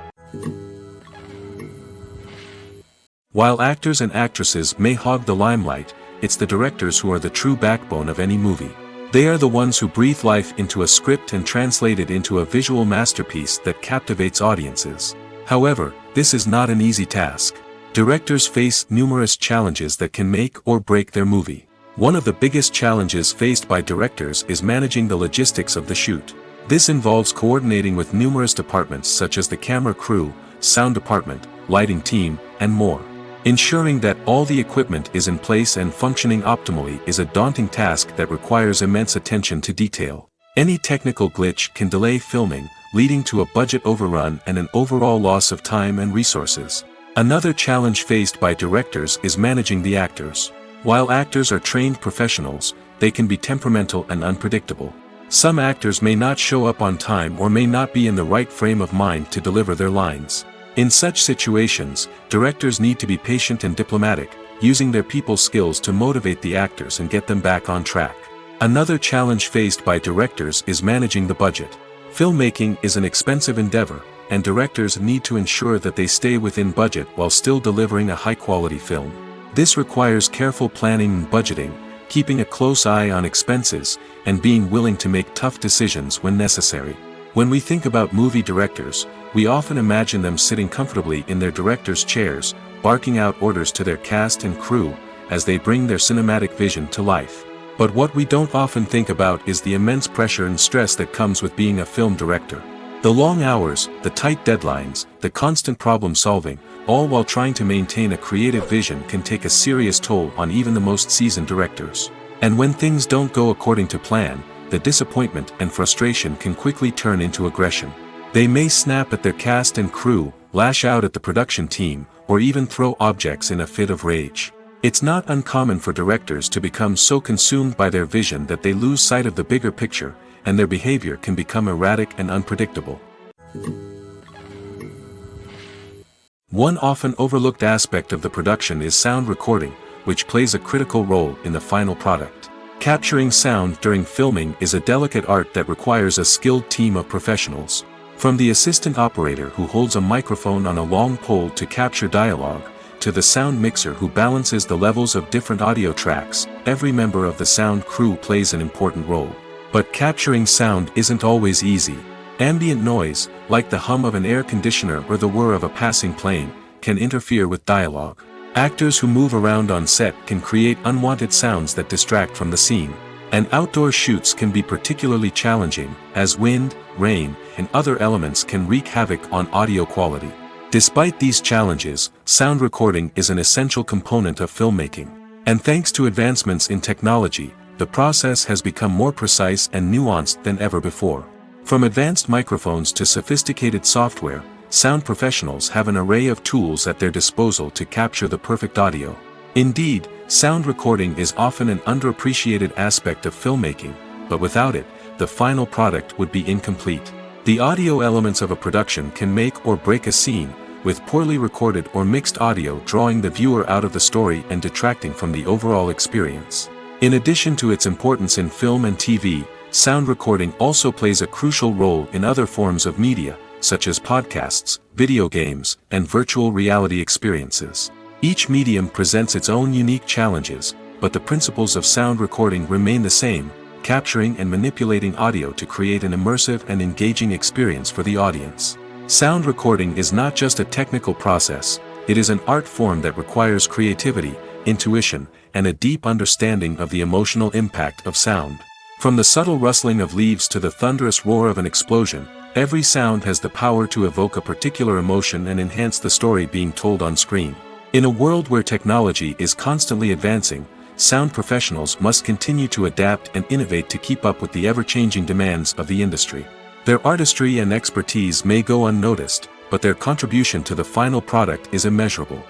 While actors and actresses may hog the limelight, it's the directors who are the true backbone of any movie. They are the ones who breathe life into a script and translate it into a visual masterpiece that captivates audiences. However, this is not an easy task. Directors face numerous challenges that can make or break their movie. One of the biggest challenges faced by directors is managing the logistics of the shoot. This involves coordinating with numerous departments such as the camera crew, sound department, lighting team, and more. Ensuring that all the equipment is in place and functioning optimally is a daunting task that requires immense attention to detail. Any technical glitch can delay filming, leading to a budget overrun and an overall loss of time and resources. Another challenge faced by directors is managing the actors. While actors are trained professionals, they can be temperamental and unpredictable. Some actors may not show up on time or may not be in the right frame of mind to deliver their lines. In such situations, directors need to be patient and diplomatic, using their people skills to motivate the actors and get them back on track. Another challenge faced by directors is managing the budget. Filmmaking is an expensive endeavor, and directors need to ensure that they stay within budget while still delivering a high-quality film. This requires careful planning and budgeting, keeping a close eye on expenses, and being willing to make tough decisions when necessary. When we think about movie directors, we often imagine them sitting comfortably in their director's chairs, barking out orders to their cast and crew, as they bring their cinematic vision to life. But what we don't often think about is the immense pressure and stress that comes with being a film director. The long hours, the tight deadlines, the constant problem solving, all while trying to maintain a creative vision can take a serious toll on even the most seasoned directors. And when things don't go according to plan, the disappointment and frustration can quickly turn into aggression. They may snap at their cast and crew, lash out at the production team, or even throw objects in a fit of rage. It's not uncommon for directors to become so consumed by their vision that they lose sight of the bigger picture, and their behavior can become erratic and unpredictable. One often overlooked aspect of the production is sound recording, which plays a critical role in the final product. Capturing sound during filming is a delicate art that requires a skilled team of professionals. From the assistant operator who holds a microphone on a long pole to capture dialogue, to the sound mixer who balances the levels of different audio tracks, every member of the sound crew plays an important role. But capturing sound isn't always easy. Ambient noise, like the hum of an air conditioner or the whir of a passing plane, can interfere with dialogue. Actors who move around on set can create unwanted sounds that distract from the scene. And outdoor shoots can be particularly challenging, as wind, rain, and other elements can wreak havoc on audio quality. Despite these challenges, sound recording is an essential component of filmmaking. And thanks to advancements in technology, the process has become more precise and nuanced than ever before. From advanced microphones to sophisticated software, sound professionals have an array of tools at their disposal to capture the perfect audio. Indeed, sound recording is often an underappreciated aspect of filmmaking, but without it, the final product would be incomplete. The audio elements of a production can make or break a scene, with poorly recorded or mixed audio drawing the viewer out of the story and detracting from the overall experience. In addition to its importance in film and TV, sound recording also plays a crucial role in other forms of media, such as podcasts, video games, and virtual reality experiences. Each medium presents its own unique challenges, but the principles of sound recording remain the same, capturing and manipulating audio to create an immersive and engaging experience for the audience. Sound recording is not just a technical process, it is an art form that requires creativity, intuition, and a deep understanding of the emotional impact of sound. From the subtle rustling of leaves to the thunderous roar of an explosion, every sound has the power to evoke a particular emotion and enhance the story being told on screen. In a world where technology is constantly advancing, sound professionals must continue to adapt and innovate to keep up with the ever-changing demands of the industry. Their artistry and expertise may go unnoticed, but their contribution to the final product is immeasurable.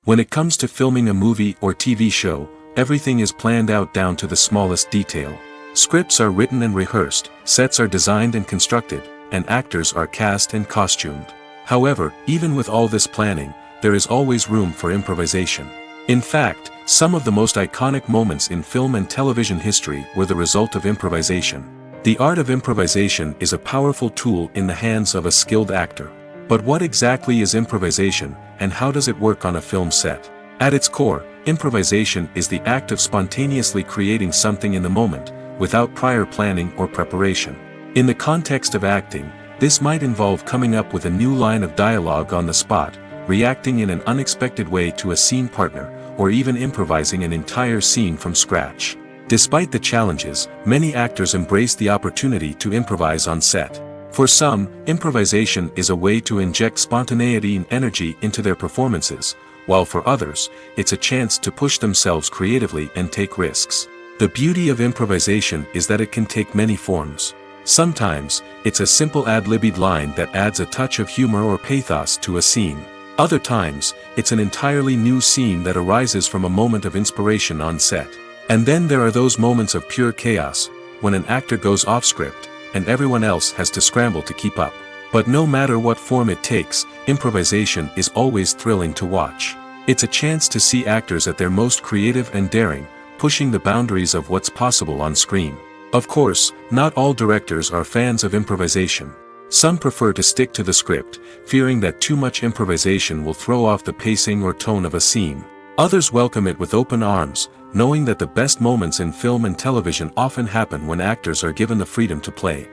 When it comes to filming a movie or TV show, everything is planned out down to the smallest detail. Scripts are written and rehearsed, sets are designed and constructed, and actors are cast and costumed. However, even with all this planning, there is always room for improvisation. In fact, some of the most iconic moments in film and television history were the result of improvisation. The art of improvisation is a powerful tool in the hands of a skilled actor. But what exactly is improvisation, and how does it work on a film set? At its core, improvisation is the act of spontaneously creating something in the moment, without prior planning or preparation. In the context of acting, this might involve coming up with a new line of dialogue on the spot, reacting in an unexpected way to a scene partner, or even improvising an entire scene from scratch. Despite the challenges, many actors embrace the opportunity to improvise on set. For some, improvisation is a way to inject spontaneity and energy into their performances, while for others, it's a chance to push themselves creatively and take risks. The beauty of improvisation is that it can take many forms. Sometimes, it's a simple ad-libbed line that adds a touch of humor or pathos to a scene. Other times, it's an entirely new scene that arises from a moment of inspiration on set. And then there are those moments of pure chaos, when an actor goes off script, and everyone else has to scramble to keep up. But no matter what form it takes, improvisation is always thrilling to watch. It's a chance to see actors at their most creative and daring, pushing the boundaries of what's possible on screen. Of course, not all directors are fans of improvisation. Some prefer to stick to the script, fearing that too much improvisation will throw off the pacing or tone of a scene. Others welcome it with open arms, knowing that the best moments in film and television often happen when actors are given the freedom to play.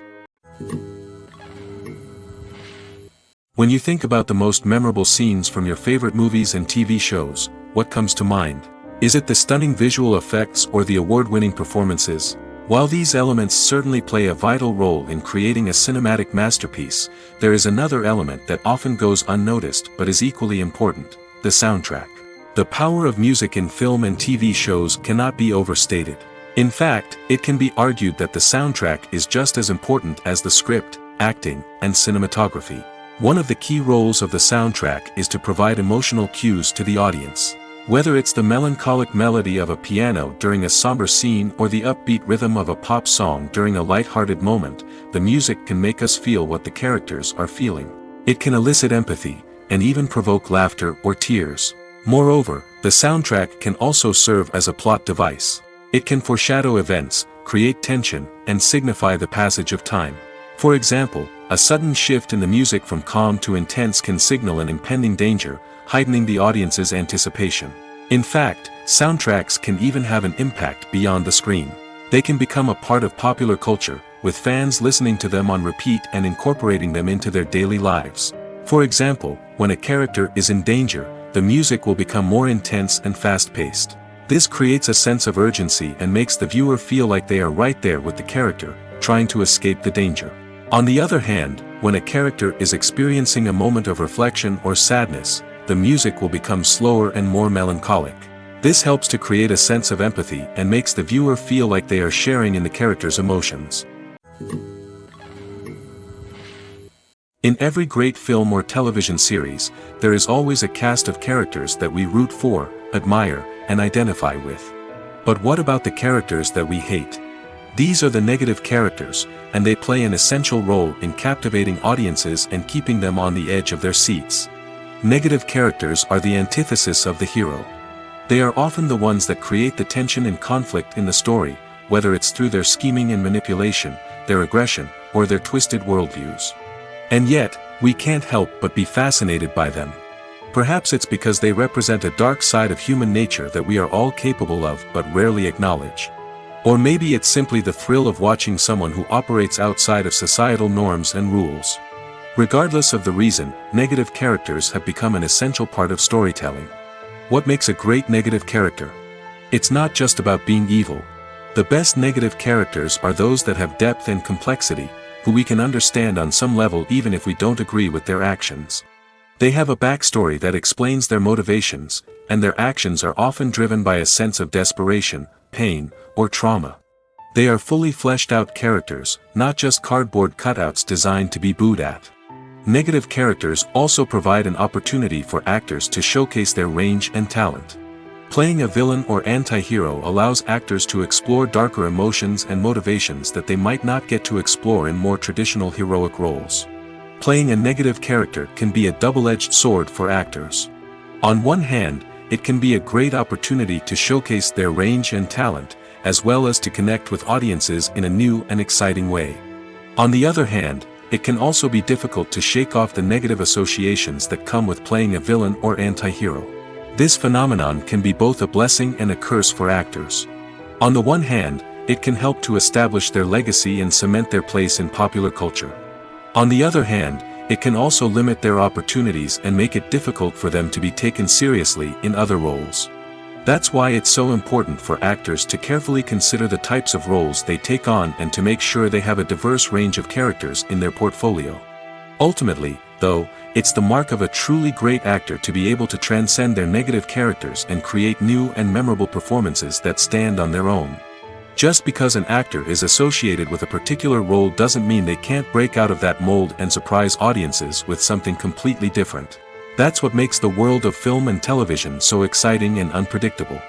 When you think about the most memorable scenes from your favorite movies and TV shows, what comes to mind? Is it the stunning visual effects or the award-winning performances? While these elements certainly play a vital role in creating a cinematic masterpiece, there is another element that often goes unnoticed but is equally important: the soundtrack. The power of music in film and TV shows cannot be overstated. In fact, it can be argued that the soundtrack is just as important as the script, acting, and cinematography. One of the key roles of the soundtrack is to provide emotional cues to the audience. Whether it's the melancholic melody of a piano during a somber scene or the upbeat rhythm of a pop song during a light-hearted moment, the music can make us feel what the characters are feeling. It can elicit empathy, and even provoke laughter or tears. Moreover, the soundtrack can also serve as a plot device. It can foreshadow events, create tension, and signify the passage of time. For example, a sudden shift in the music from calm to intense can signal an impending danger, heightening the audience's anticipation. In fact, soundtracks can even have an impact beyond the screen. They can become a part of popular culture, with fans listening to them on repeat and incorporating them into their daily lives. For example, when a character is in danger, the music will become more intense and fast-paced. This creates a sense of urgency and makes the viewer feel like they are right there with the character, trying to escape the danger. On the other hand, when a character is experiencing a moment of reflection or sadness, the music will become slower and more melancholic. This helps to create a sense of empathy and makes the viewer feel like they are sharing in the character's emotions. In every great film or television series, there is always a cast of characters that we root for, admire, and identify with. But what about the characters that we hate? These are the negative characters, and they play an essential role in captivating audiences and keeping them on the edge of their seats. Negative characters are the antithesis of the hero. They are often the ones that create the tension and conflict in the story, whether it's through their scheming and manipulation, their aggression, or their twisted worldviews. And yet, we can't help but be fascinated by them. Perhaps it's because they represent a dark side of human nature that we are all capable of but rarely acknowledge. Or maybe it's simply the thrill of watching someone who operates outside of societal norms and rules. Regardless of the reason, negative characters have become an essential part of storytelling. What makes a great negative character? It's not just about being evil. The best negative characters are those that have depth and complexity, who we can understand on some level even if we don't agree with their actions. They have a backstory that explains their motivations, and their actions are often driven by a sense of desperation, pain, or trauma. They are fully fleshed out characters, not just cardboard cutouts designed to be booed at. Negative characters also provide an opportunity for actors to showcase their range and talent. Playing a villain or anti-hero allows actors to explore darker emotions and motivations that they might not get to explore in more traditional heroic roles. Playing a negative character can be a double-edged sword for actors. On one hand, it can be a great opportunity to showcase their range and talent, as well as to connect with audiences in a new and exciting way. On the other hand, it can also be difficult to shake off the negative associations that come with playing a villain or anti-hero. This phenomenon can be both a blessing and a curse for actors. On the one hand, it can help to establish their legacy and cement their place in popular culture. On the other hand, it can also limit their opportunities and make it difficult for them to be taken seriously in other roles. That's why it's so important for actors to carefully consider the types of roles they take on and to make sure they have a diverse range of characters in their portfolio. Ultimately, though, it's the mark of a truly great actor to be able to transcend their negative characters and create new and memorable performances that stand on their own. Just because an actor is associated with a particular role doesn't mean they can't break out of that mold and surprise audiences with something completely different. That's what makes the world of film and television so exciting and unpredictable.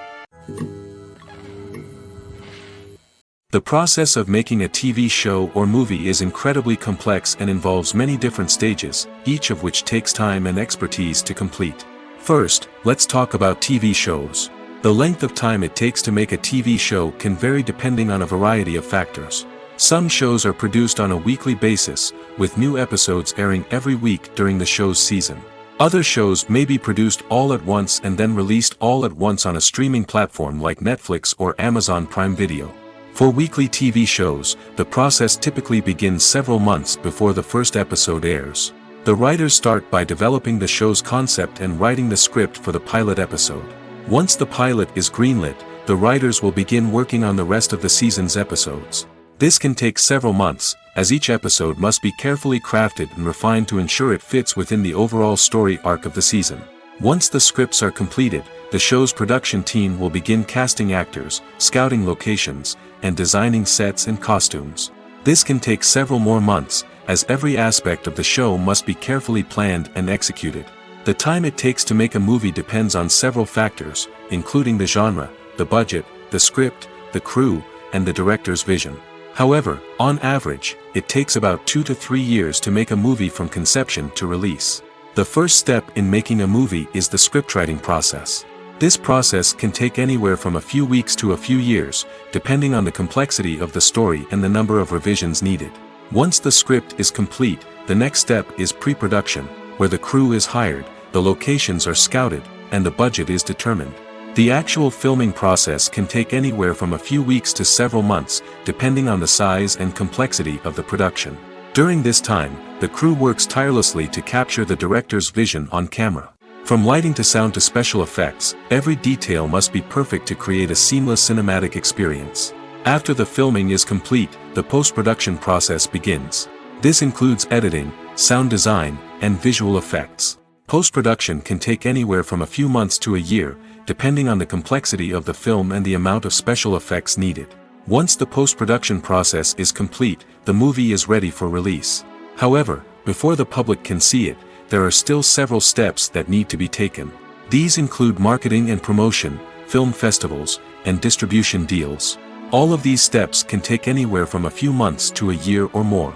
The process of making a TV show or movie is incredibly complex and involves many different stages, each of which takes time and expertise to complete. First, let's talk about TV shows. The length of time it takes to make a TV show can vary depending on a variety of factors. Some shows are produced on a weekly basis, with new episodes airing every week during the show's season. Other shows may be produced all at once and then released all at once on a streaming platform like Netflix or Amazon Prime Video. For weekly TV shows, the process typically begins several months before the first episode airs. The writers start by developing the show's concept and writing the script for the pilot episode. Once the pilot is greenlit, the writers will begin working on the rest of the season's episodes. This can take several months, as each episode must be carefully crafted and refined to ensure it fits within the overall story arc of the season. Once the scripts are completed, the show's production team will begin casting actors, scouting locations, and designing sets and costumes. This can take several more months, as every aspect of the show must be carefully planned and executed. The time it takes to make a movie depends on several factors, including the genre, the budget, the script, the crew, and the director's vision. However, on average, it takes about 2 to 3 years to make a movie from conception to release. The first step in making a movie is the scriptwriting process. This process can take anywhere from a few weeks to a few years, depending on the complexity of the story and the number of revisions needed. Once the script is complete, the next step is pre-production, where the crew is hired, the locations are scouted, and the budget is determined. The actual filming process can take anywhere from a few weeks to several months, depending on the size and complexity of the production. During this time, the crew works tirelessly to capture the director's vision on camera. From lighting to sound to special effects, every detail must be perfect to create a seamless cinematic experience. After the filming is complete, the post-production process begins. This includes editing, sound design, and visual effects. Post-production can take anywhere from a few months to a year, depending on the complexity of the film and the amount of special effects needed. Once the post-production process is complete, the movie is ready for release. However, before the public can see it, there are still several steps that need to be taken. These include marketing and promotion, film festivals, and distribution deals. All of these steps can take anywhere from a few months to a year or more.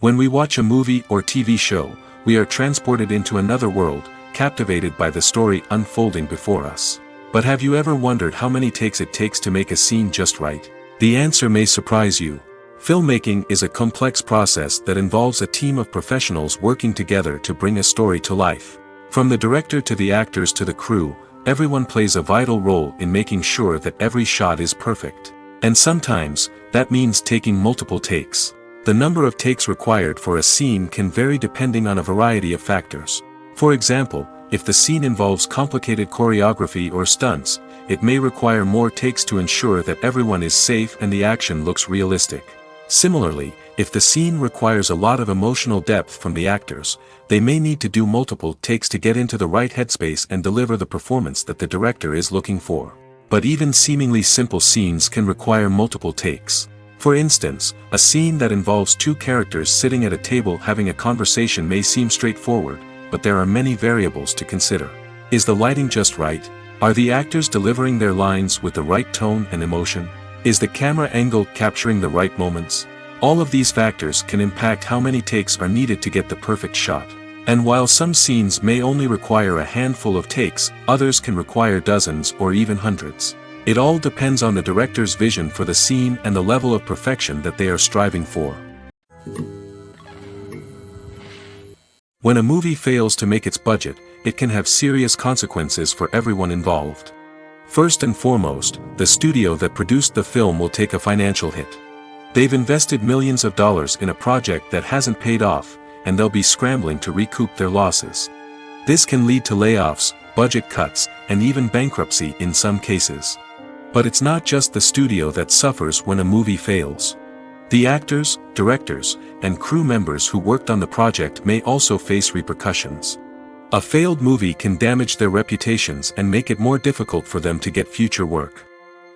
When we watch a movie or TV show, we are transported into another world, captivated by the story unfolding before us. But have you ever wondered how many takes it takes to make a scene just right? The answer may surprise you. Filmmaking is a complex process that involves a team of professionals working together to bring a story to life. From the director to the actors to the crew, everyone plays a vital role in making sure that every shot is perfect. And sometimes, that means taking multiple takes. The number of takes required for a scene can vary depending on a variety of factors. For example, if the scene involves complicated choreography or stunts, it may require more takes to ensure that everyone is safe and the action looks realistic. Similarly, if the scene requires a lot of emotional depth from the actors, they may need to do multiple takes to get into the right headspace and deliver the performance that the director is looking for. But even seemingly simple scenes can require multiple takes. For instance, a scene that involves two characters sitting at a table having a conversation may seem straightforward, but there are many variables to consider. Is the lighting just right? Are the actors delivering their lines with the right tone and emotion? Is the camera angle capturing the right moments? All of these factors can impact how many takes are needed to get the perfect shot. And while some scenes may only require a handful of takes, others can require dozens or even hundreds. It all depends on the director's vision for the scene and the level of perfection that they are striving for. When a movie fails to make its budget, it can have serious consequences for everyone involved. First and foremost, the studio that produced the film will take a financial hit. They've invested millions of dollars in a project that hasn't paid off, and they'll be scrambling to recoup their losses. This can lead to layoffs, budget cuts, and even bankruptcy in some cases. But it's not just the studio that suffers when a movie fails. The actors, directors, and crew members who worked on the project may also face repercussions. A failed movie can damage their reputations and make it more difficult for them to get future work.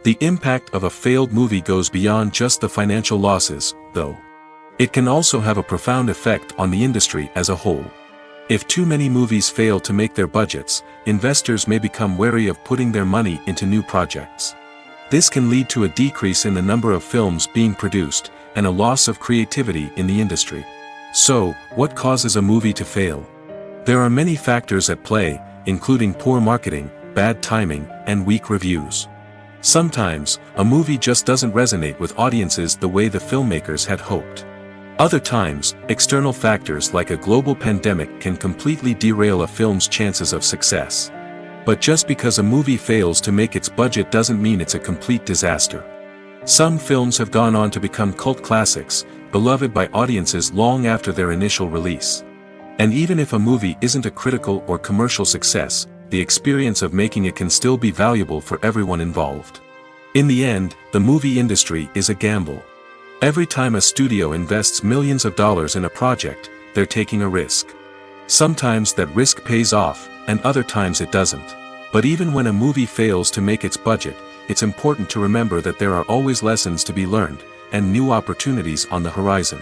The impact of a failed movie goes beyond just the financial losses, though. It can also have a profound effect on the industry as a whole. If too many movies fail to make their budgets, investors may become wary of putting their money into new projects. This can lead to a decrease in the number of films being produced, and a loss of creativity in the industry. So, what causes a movie to fail? There are many factors at play, including poor marketing, bad timing, and weak reviews. Sometimes, a movie just doesn't resonate with audiences the way the filmmakers had hoped. Other times, external factors like a global pandemic can completely derail a film's chances of success. But just because a movie fails to make its budget doesn't mean it's a complete disaster. Some films have gone on to become cult classics, beloved by audiences long after their initial release. And even if a movie isn't a critical or commercial success, the experience of making it can still be valuable for everyone involved. In the end, the movie industry is a gamble. Every time a studio invests millions of dollars in a project, they're taking a risk. Sometimes that risk pays off, and other times it doesn't. But even when a movie fails to make its budget, it's important to remember that there are always lessons to be learned, and new opportunities on the horizon.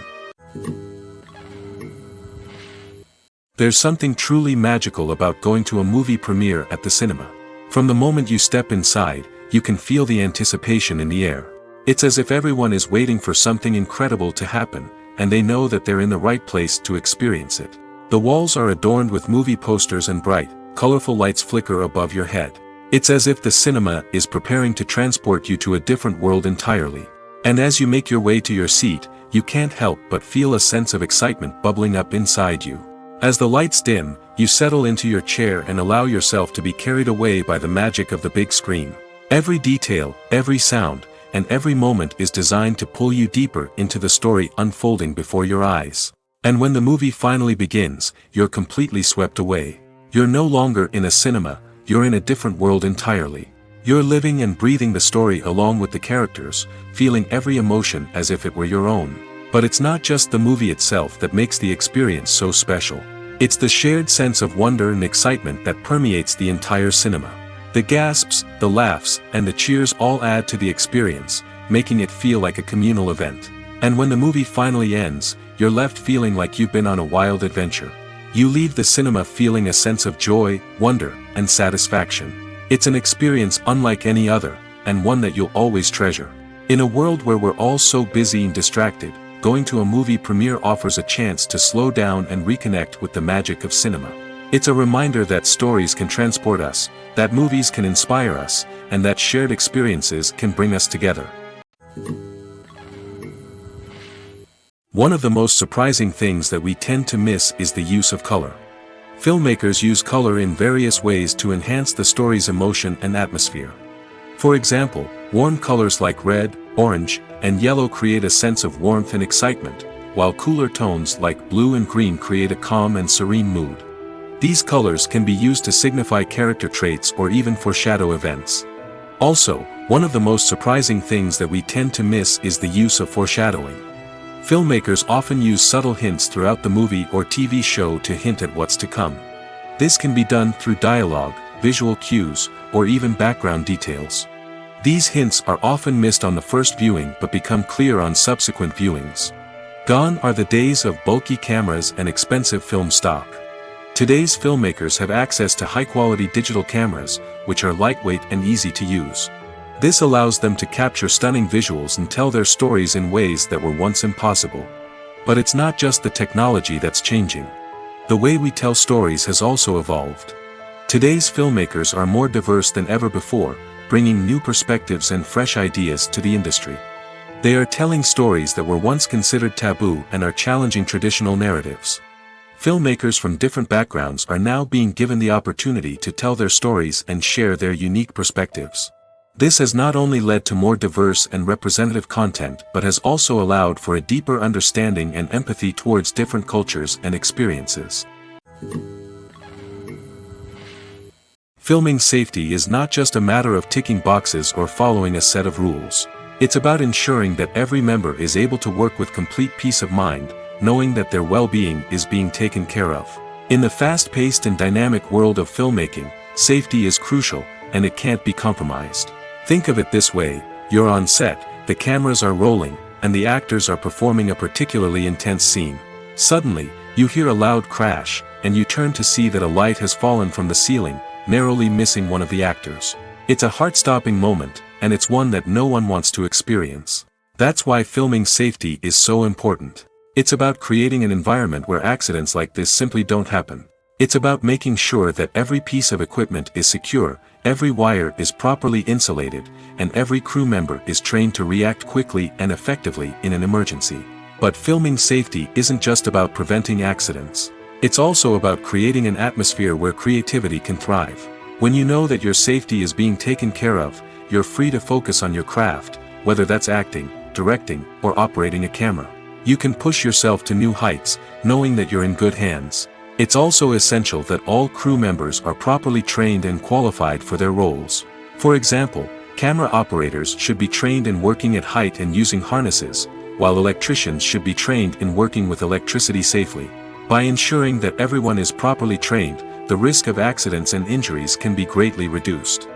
There's something truly magical about going to a movie premiere at the cinema. From the moment you step inside, you can feel the anticipation in the air. It's as if everyone is waiting for something incredible to happen, and they know that they're in the right place to experience it. The walls are adorned with movie posters and bright, colorful lights flicker above your head. It's as if the cinema is preparing to transport you to a different world entirely. And as you make your way to your seat, you can't help but feel a sense of excitement bubbling up inside you. As the lights dim, you settle into your chair and allow yourself to be carried away by the magic of the big screen. Every detail, every sound, and every moment is designed to pull you deeper into the story unfolding before your eyes. And when the movie finally begins, you're completely swept away. You're no longer in a cinema, you're in a different world entirely. You're living and breathing the story along with the characters, feeling every emotion as if it were your own. But it's not just the movie itself that makes the experience so special. It's the shared sense of wonder and excitement that permeates the entire cinema. The gasps, the laughs, and the cheers all add to the experience, making it feel like a communal event. And when the movie finally ends, you're left feeling like you've been on a wild adventure. You leave the cinema feeling a sense of joy, wonder, and satisfaction. It's an experience unlike any other, and one that you'll always treasure. In a world where we're all so busy and distracted, going to a movie premiere offers a chance to slow down and reconnect with the magic of cinema. It's a reminder that stories can transport us, that movies can inspire us, and that shared experiences can bring us together. One of the most surprising things that we tend to miss is the use of color. Filmmakers use color in various ways to enhance the story's emotion and atmosphere. For example, warm colors like red, orange, and yellow create a sense of warmth and excitement, while cooler tones like blue and green create a calm and serene mood. These colors can be used to signify character traits or even foreshadow events. Also, one of the most surprising things that we tend to miss is the use of foreshadowing. Filmmakers often use subtle hints throughout the movie or TV show to hint at what's to come. This can be done through dialogue, visual cues, or even background details. These hints are often missed on the first viewing but become clear on subsequent viewings. Gone are the days of bulky cameras and expensive film stock. Today's filmmakers have access to high-quality digital cameras, which are lightweight and easy to use. This allows them to capture stunning visuals and tell their stories in ways that were once impossible. But it's not just the technology that's changing. The way we tell stories has also evolved. Today's filmmakers are more diverse than ever before, bringing new perspectives and fresh ideas to the industry. They are telling stories that were once considered taboo and are challenging traditional narratives. Filmmakers from different backgrounds are now being given the opportunity to tell their stories and share their unique perspectives. This has not only led to more diverse and representative content but has also allowed for a deeper understanding and empathy towards different cultures and experiences. Filming safety is not just a matter of ticking boxes or following a set of rules. It's about ensuring that every member is able to work with complete peace of mind, knowing that their well-being is being taken care of. In the fast-paced and dynamic world of filmmaking, safety is crucial, and it can't be compromised. Think of it this way: you're on set, the cameras are rolling, and the actors are performing a particularly intense scene. Suddenly, you hear a loud crash, and you turn to see that a light has fallen from the ceiling, narrowly missing one of the actors. It's a heart-stopping moment, and it's one that no one wants to experience. That's why filming safety is so important. It's about creating an environment where accidents like this simply don't happen. It's about making sure that every piece of equipment is secure, every wire is properly insulated, and every crew member is trained to react quickly and effectively in an emergency. But filming safety isn't just about preventing accidents. It's also about creating an atmosphere where creativity can thrive. When you know that your safety is being taken care of, you're free to focus on your craft, whether that's acting, directing, or operating a camera. You can push yourself to new heights, knowing that you're in good hands. It's also essential that all crew members are properly trained and qualified for their roles. For example, camera operators should be trained in working at height and using harnesses, while electricians should be trained in working with electricity safely. By ensuring that everyone is properly trained, the risk of accidents and injuries can be greatly reduced.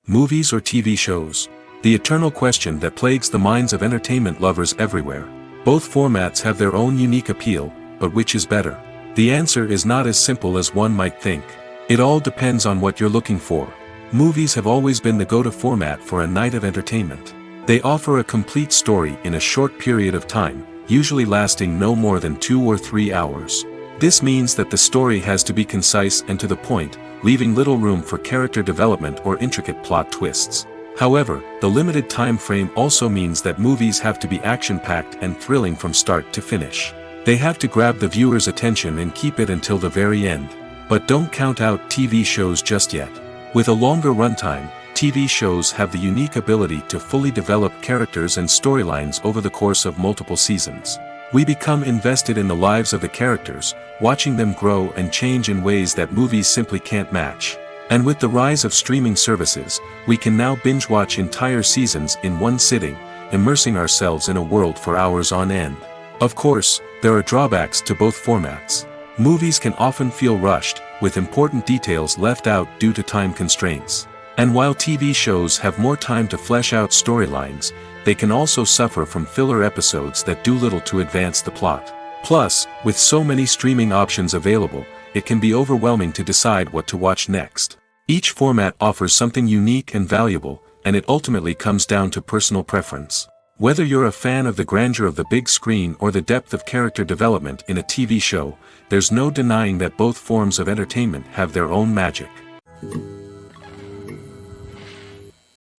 Movies or TV shows? The eternal question that plagues the minds of entertainment lovers everywhere. Both formats have their own unique appeal, but which is better? The answer is not as simple as one might think. It all depends on what you're looking for. Movies have always been the go-to format for a night of entertainment. They offer a complete story in a short period of time, usually lasting no more than 2 or 3 hours. This means that the story has to be concise and to the point, leaving little room for character development or intricate plot twists. However, the limited time frame also means that movies have to be action-packed and thrilling from start to finish. They have to grab the viewer's attention and keep it until the very end. But don't count out TV shows just yet. With a longer runtime, TV shows have the unique ability to fully develop characters and storylines over the course of multiple seasons. We become invested in the lives of the characters, watching them grow and change in ways that movies simply can't match. And with the rise of streaming services, we can now binge-watch entire seasons in one sitting, immersing ourselves in a world for hours on end. Of course, there are drawbacks to both formats. Movies can often feel rushed, with important details left out due to time constraints. And while TV shows have more time to flesh out storylines, they can also suffer from filler episodes that do little to advance the plot. Plus, with so many streaming options available, it can be overwhelming to decide what to watch next. Each format offers something unique and valuable, and it ultimately comes down to personal preference. Whether you're a fan of the grandeur of the big screen or the depth of character development in a TV show, there's no denying that both forms of entertainment have their own magic.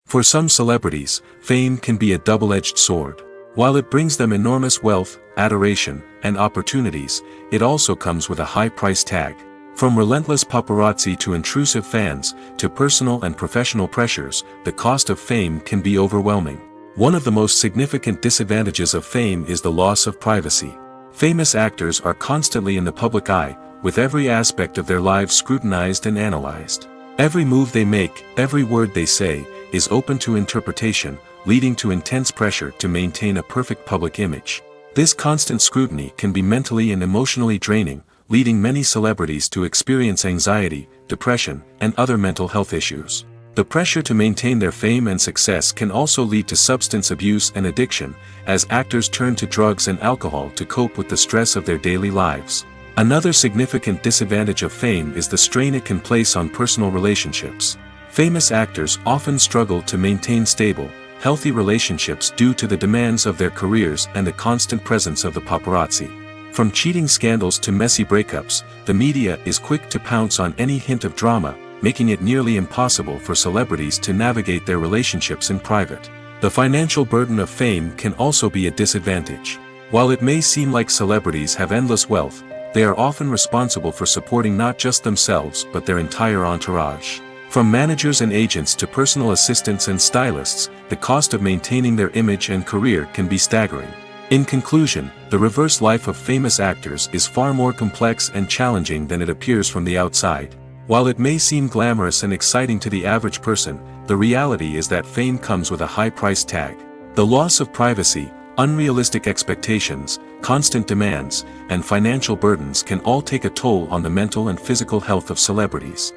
For some celebrities, fame can be a double-edged sword. While it brings them enormous wealth, adoration, and opportunities, it also comes with a high price tag. From relentless paparazzi to intrusive fans, to personal and professional pressures, the cost of fame can be overwhelming. One of the most significant disadvantages of fame is the loss of privacy. Famous actors are constantly in the public eye, with every aspect of their lives scrutinized and analyzed. Every move they make, every word they say, is open to interpretation, leading to intense pressure to maintain a perfect public image. This constant scrutiny can be mentally and emotionally draining, leading many celebrities to experience anxiety, depression, and other mental health issues. The pressure to maintain their fame and success can also lead to substance abuse and addiction, as actors turn to drugs and alcohol to cope with the stress of their daily lives. Another significant disadvantage of fame is the strain it can place on personal relationships. Famous actors often struggle to maintain stable, healthy relationships due to the demands of their careers and the constant presence of the paparazzi. From cheating scandals to messy breakups, the media is quick to pounce on any hint of drama, making it nearly impossible for celebrities to navigate their relationships in private. The financial burden of fame can also be a disadvantage. While it may seem like celebrities have endless wealth, they are often responsible for supporting not just themselves but their entire entourage. From managers and agents to personal assistants and stylists, the cost of maintaining their image and career can be staggering. In conclusion, the reverse life of famous actors is far more complex and challenging than it appears from the outside. While it may seem glamorous and exciting to the average person, the reality is that fame comes with a high price tag. The loss of privacy, unrealistic expectations, constant demands, and financial burdens can all take a toll on the mental and physical health of celebrities.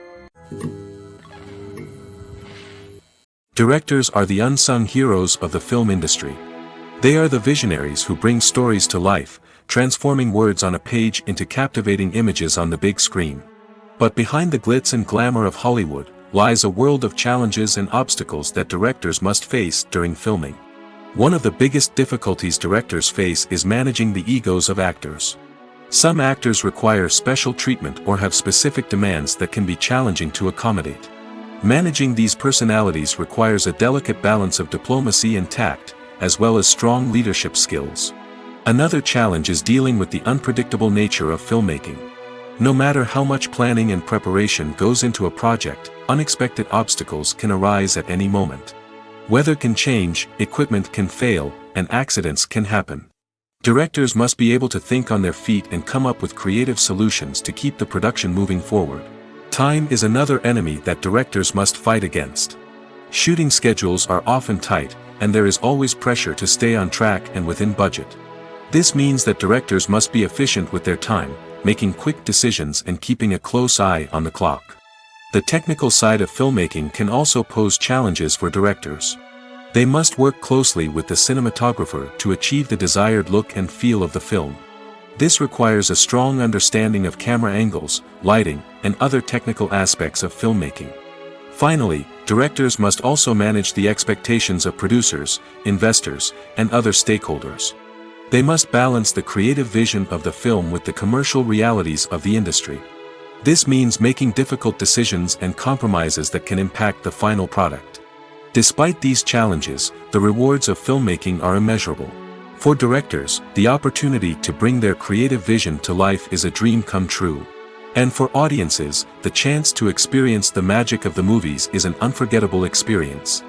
Directors are the unsung heroes of the film industry. They are the visionaries who bring stories to life, transforming words on a page into captivating images on the big screen. But behind the glitz and glamour of Hollywood, lies a world of challenges and obstacles that directors must face during filming. One of the biggest difficulties directors face is managing the egos of actors. Some actors require special treatment or have specific demands that can be challenging to accommodate. Managing these personalities requires a delicate balance of diplomacy and tact, as well as strong leadership skills. Another challenge is dealing with the unpredictable nature of filmmaking. No matter how much planning and preparation goes into a project, unexpected obstacles can arise at any moment. Weather can change, equipment can fail, and accidents can happen. Directors must be able to think on their feet and come up with creative solutions to keep the production moving forward. Time is another enemy that directors must fight against. Shooting schedules are often tight, and there is always pressure to stay on track and within budget. This means that directors must be efficient with their time, making quick decisions and keeping a close eye on the clock. The technical side of filmmaking can also pose challenges for directors. They must work closely with the cinematographer to achieve the desired look and feel of the film. This requires a strong understanding of camera angles, lighting, and other technical aspects of filmmaking. Finally, directors must also manage the expectations of producers, investors, and other stakeholders. They must balance the creative vision of the film with the commercial realities of the industry. This means making difficult decisions and compromises that can impact the final product. Despite these challenges, the rewards of filmmaking are immeasurable. For directors, the opportunity to bring their creative vision to life is a dream come true. And for audiences, the chance to experience the magic of the movies is an unforgettable experience.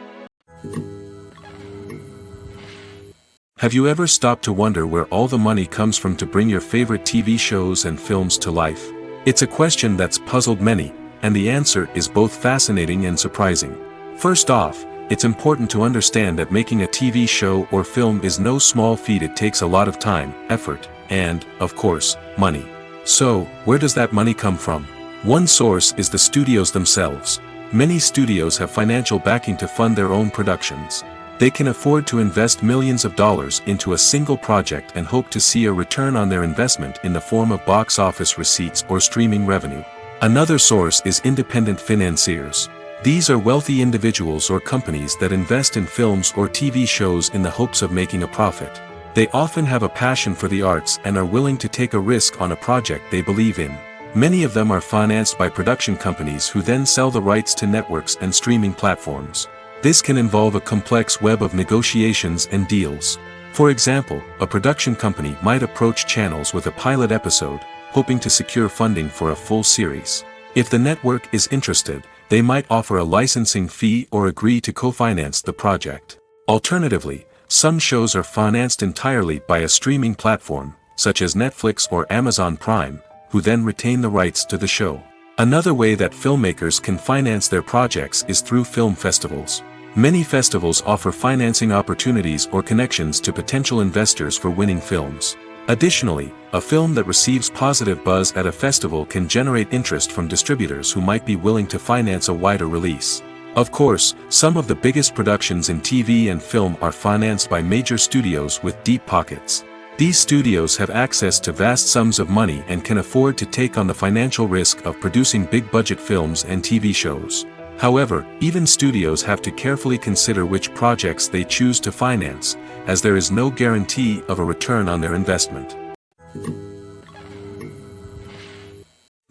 Have you ever stopped to wonder where all the money comes from to bring your favorite TV shows and films to life? It's a question that's puzzled many, and the answer is both fascinating and surprising. First off, it's important to understand that making a TV show or film is no small feat. It takes a lot of time, effort, and, of course, money. So, where does that money come from? One source is the studios themselves. Many studios have financial backing to fund their own productions. They can afford to invest millions of dollars into a single project and hope to see a return on their investment in the form of box office receipts or streaming revenue. Another source is independent financiers. These are wealthy individuals or companies that invest in films or TV shows in the hopes of making a profit. They often have a passion for the arts and are willing to take a risk on a project they believe in. Many of them are financed by production companies who then sell the rights to networks and streaming platforms. This can involve a complex web of negotiations and deals. For example, a production company might approach channels with a pilot episode, hoping to secure funding for a full series. If the network is interested, they might offer a licensing fee or agree to co-finance the project. Alternatively, some shows are financed entirely by a streaming platform, such as Netflix or Amazon Prime, who then retain the rights to the show. Another way that filmmakers can finance their projects is through film festivals. Many festivals offer financing opportunities or connections to potential investors for winning films. Additionally, a film that receives positive buzz at a festival can generate interest from distributors who might be willing to finance a wider release. Of course, some of the biggest productions in TV and film are financed by major studios with deep pockets. These studios have access to vast sums of money and can afford to take on the financial risk of producing big-budget films and TV shows. However, even studios have to carefully consider which projects they choose to finance, as there is no guarantee of a return on their investment.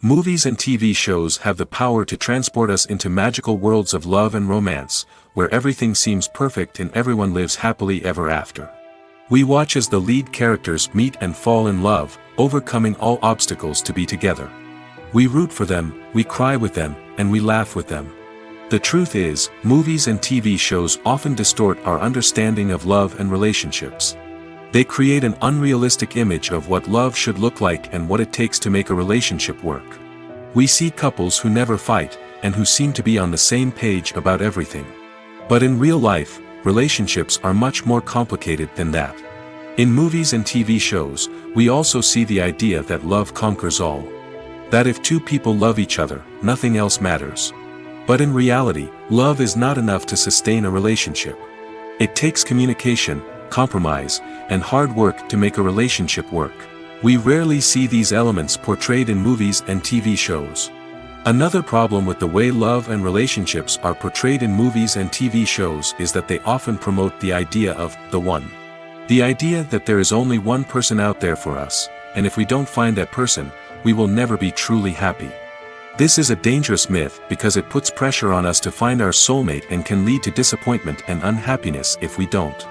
Movies and TV shows have the power to transport us into magical worlds of love and romance, where everything seems perfect and everyone lives happily ever after. We watch as the lead characters meet and fall in love, overcoming all obstacles to be together. We root for them, we cry with them, and we laugh with them. The truth is, movies and TV shows often distort our understanding of love and relationships. They create an unrealistic image of what love should look like and what it takes to make a relationship work. We see couples who never fight, and who seem to be on the same page about everything. But in real life, relationships are much more complicated than that. In movies and TV shows, we also see the idea that love conquers all. That if two people love each other, nothing else matters. But in reality, love is not enough to sustain a relationship. It takes communication, compromise, and hard work to make a relationship work. We rarely see these elements portrayed in movies and TV shows. Another problem with the way love and relationships are portrayed in movies and TV shows is that they often promote the idea of the one. The idea that there is only one person out there for us, and if we don't find that person, we will never be truly happy. This is a dangerous myth because it puts pressure on us to find our soulmate and can lead to disappointment and unhappiness if we don't.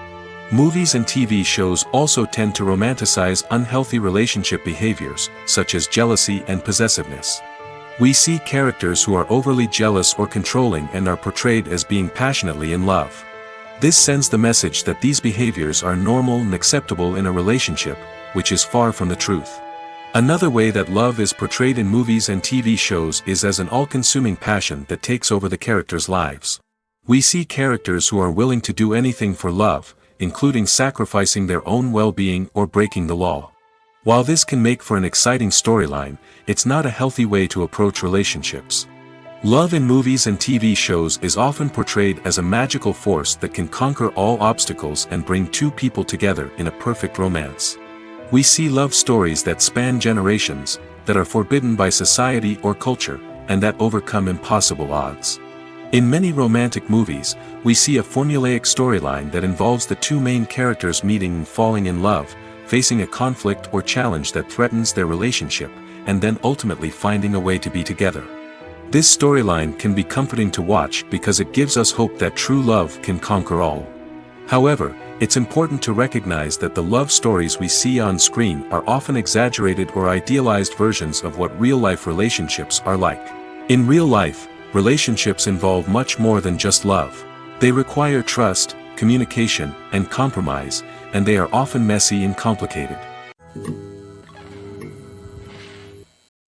Movies and TV shows also tend to romanticize unhealthy relationship behaviors, such as jealousy and possessiveness. We see characters who are overly jealous or controlling and are portrayed as being passionately in love. This sends the message that these behaviors are normal and acceptable in a relationship, which is far from the truth. Another way that love is portrayed in movies and TV shows is as an all-consuming passion that takes over the characters' lives. We see characters who are willing to do anything for love, including sacrificing their own well-being or breaking the law. While this can make for an exciting storyline, it's not a healthy way to approach relationships. Love in movies and TV shows is often portrayed as a magical force that can conquer all obstacles and bring two people together in a perfect romance. We see love stories that span generations, that are forbidden by society or culture, and that overcome impossible odds. In many romantic movies, we see a formulaic storyline that involves the two main characters meeting and falling in love, facing a conflict or challenge that threatens their relationship, and then ultimately finding a way to be together. This storyline can be comforting to watch because it gives us hope that true love can conquer all. However, it's important to recognize that the love stories we see on screen are often exaggerated or idealized versions of what real-life relationships are like. In real life, relationships involve much more than just love. They require trust, communication, and compromise, and they are often messy and complicated.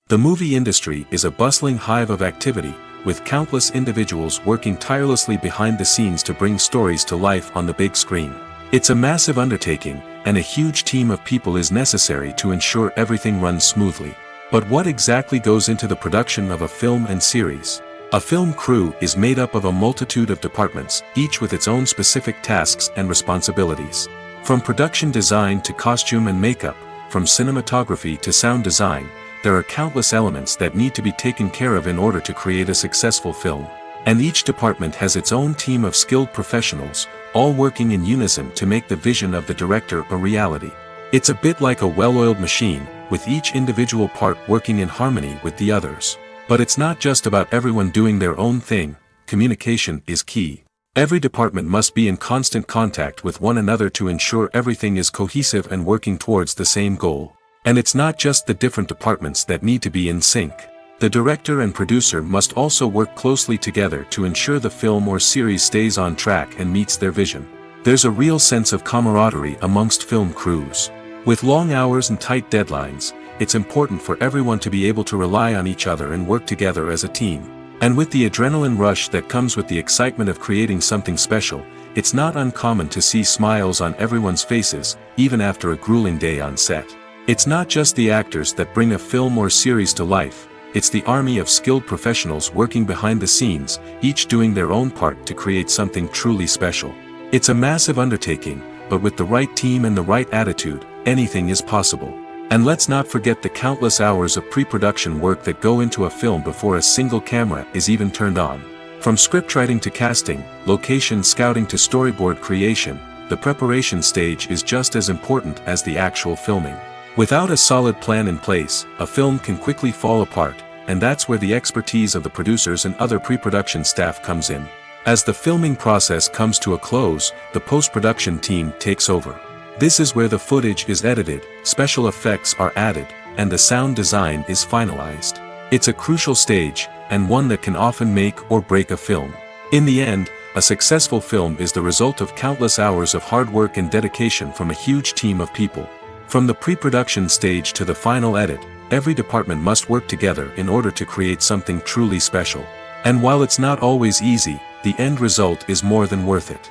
The movie industry is a bustling hive of activity, with countless individuals working tirelessly behind the scenes to bring stories to life on the big screen. It's a massive undertaking, and a huge team of people is necessary to ensure everything runs smoothly. But what exactly goes into the production of a film and series? A film crew is made up of a multitude of departments, each with its own specific tasks and responsibilities. From production design to costume and makeup, from cinematography to sound design, there are countless elements that need to be taken care of in order to create a successful film. And each department has its own team of skilled professionals, all working in unison to make the vision of the director a reality. It's a bit like a well-oiled machine, with each individual part working in harmony with the others. But it's not just about everyone doing their own thing. Communication is key. Every department must be in constant contact with one another to ensure everything is cohesive and working towards the same goal. And it's not just the different departments that need to be in sync. The director and producer must also work closely together to ensure the film or series stays on track and meets their vision. There's a real sense of camaraderie amongst film crews. With long hours and tight deadlines, it's important for everyone to be able to rely on each other and work together as a team. And with the adrenaline rush that comes with the excitement of creating something special, it's not uncommon to see smiles on everyone's faces, even after a grueling day on set. It's not just the actors that bring a film or series to life. It's the army of skilled professionals working behind the scenes, each doing their own part to create something truly special. It's a massive undertaking, but with the right team and the right attitude, anything is possible. And let's not forget the countless hours of pre-production work that go into a film before a single camera is even turned on. From scriptwriting to casting, location scouting to storyboard creation, the preparation stage is just as important as the actual filming. Without a solid plan in place, a film can quickly fall apart, and that's where the expertise of the producers and other pre-production staff comes in. As the filming process comes to a close, the post-production team takes over. This is where the footage is edited, special effects are added, and the sound design is finalized. It's a crucial stage, and one that can often make or break a film. In the end, a successful film is the result of countless hours of hard work and dedication from a huge team of people. From the pre-production stage to the final edit, every department must work together in order to create something truly special. And while it's not always easy, the end result is more than worth it.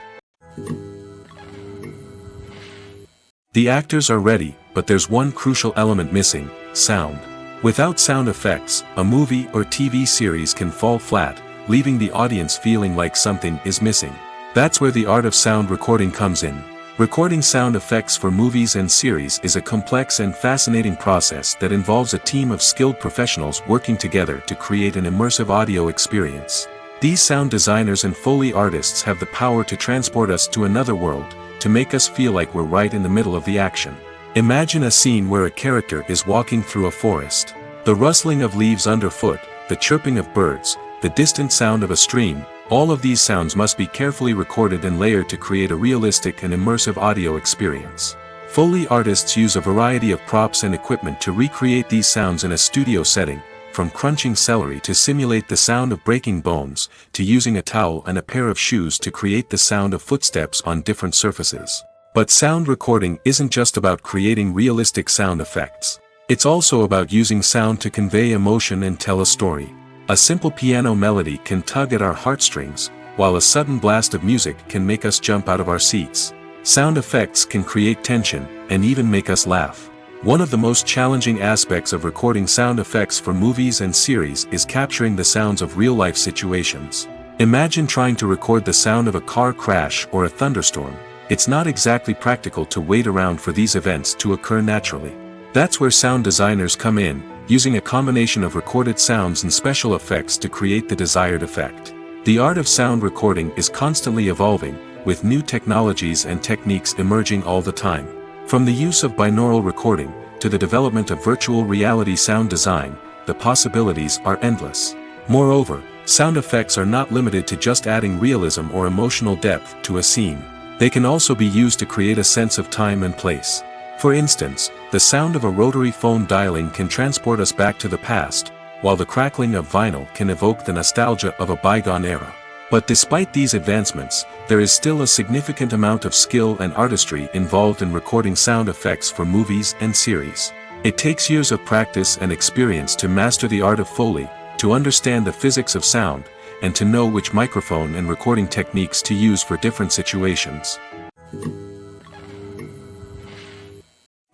The actors are ready, but there's one crucial element missing: sound. Without sound effects, a movie or TV series can fall flat, leaving the audience feeling like something is missing. That's where the art of sound recording comes in. Recording sound effects for movies and series is a complex and fascinating process that involves a team of skilled professionals working together to create an immersive audio experience. These sound designers and Foley artists have the power to transport us to another world, to make us feel like we're right in the middle of the action. Imagine a scene where a character is walking through a forest. The rustling of leaves underfoot, the chirping of birds, the distant sound of a stream, All of these sounds must be carefully recorded and layered to create a realistic and immersive audio experience. Foley artists use a variety of props and equipment to recreate these sounds in a studio setting, from crunching celery to simulate the sound of breaking bones, to using a towel and a pair of shoes to create the sound of footsteps on different surfaces. But sound recording isn't just about creating realistic sound effects. It's also about using sound to convey emotion and tell a story. A simple piano melody can tug at our heartstrings, while a sudden blast of music can make us jump out of our seats. Sound effects can create tension, and even make us laugh. One of the most challenging aspects of recording sound effects for movies and series is capturing the sounds of real-life situations. Imagine trying to record the sound of a car crash or a thunderstorm. It's not exactly practical to wait around for these events to occur naturally. That's where sound designers come in, using a combination of recorded sounds and special effects to create the desired effect. The art of sound recording is constantly evolving, with new technologies and techniques emerging all the time. From the use of binaural recording, to the development of virtual reality sound design, the possibilities are endless. Moreover, sound effects are not limited to just adding realism or emotional depth to a scene. They can also be used to create a sense of time and place. For instance, the sound of a rotary phone dialing can transport us back to the past, while the crackling of vinyl can evoke the nostalgia of a bygone era. But despite these advancements, there is still a significant amount of skill and artistry involved in recording sound effects for movies and series. It takes years of practice and experience to master the art of Foley, to understand the physics of sound, and to know which microphone and recording techniques to use for different situations.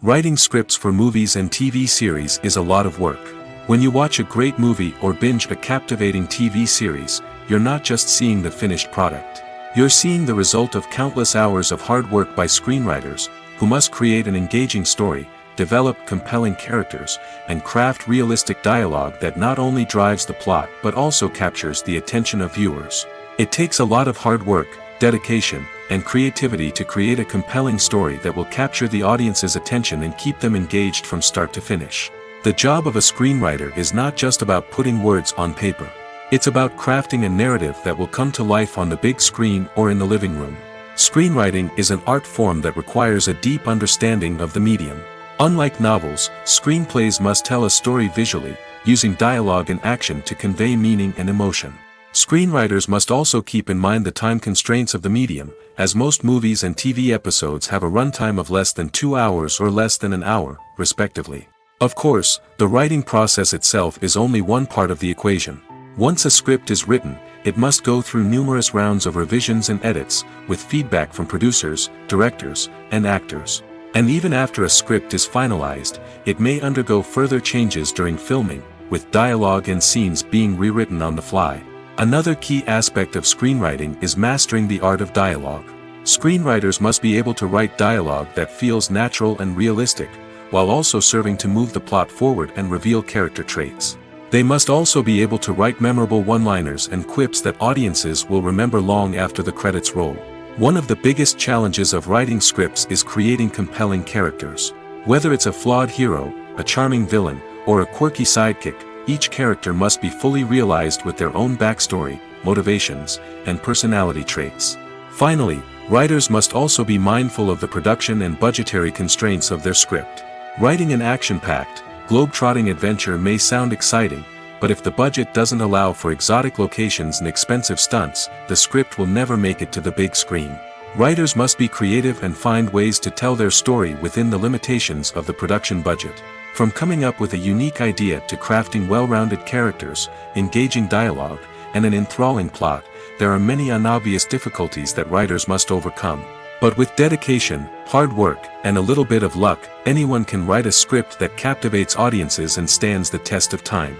Writing scripts for movies and TV series is a lot of work. When you watch a great movie or binge a captivating TV series, you're not just seeing the finished product. You're seeing the result of countless hours of hard work by screenwriters, who must create an engaging story, develop compelling characters, and craft realistic dialogue that not only drives the plot but also captures the attention of viewers. It takes a lot of hard work, dedication, and creativity to create a compelling story that will capture the audience's attention and keep them engaged from start to finish. The job of a screenwriter is not just about putting words on paper. It's about crafting a narrative that will come to life on the big screen or in the living room. Screenwriting is an art form that requires a deep understanding of the medium. Unlike novels, screenplays must tell a story visually, using dialogue and action to convey meaning and emotion. Screenwriters must also keep in mind the time constraints of the medium, as most movies and TV episodes have a runtime of less than 2 hours or less than an hour, respectively. Of course, the writing process itself is only one part of the equation. Once a script is written, it must go through numerous rounds of revisions and edits, with feedback from producers, directors, and actors. And even after a script is finalized, it may undergo further changes during filming, with dialogue and scenes being rewritten on the fly. Another key aspect of screenwriting is mastering the art of dialogue. Screenwriters must be able to write dialogue that feels natural and realistic, while also serving to move the plot forward and reveal character traits. They must also be able to write memorable one-liners and quips that audiences will remember long after the credits roll. One of the biggest challenges of writing scripts is creating compelling characters. Whether it's a flawed hero, a charming villain, or a quirky sidekick, each character must be fully realized with their own backstory, motivations, and personality traits. Finally, writers must also be mindful of the production and budgetary constraints of their script. Writing an action-packed, globe-trotting adventure may sound exciting, but if the budget doesn't allow for exotic locations and expensive stunts, the script will never make it to the big screen. Writers must be creative and find ways to tell their story within the limitations of the production budget. From coming up with a unique idea to crafting well-rounded characters, engaging dialogue, and an enthralling plot, there are many unobvious difficulties that writers must overcome. But with dedication, hard work, and a little bit of luck, anyone can write a script that captivates audiences and stands the test of time.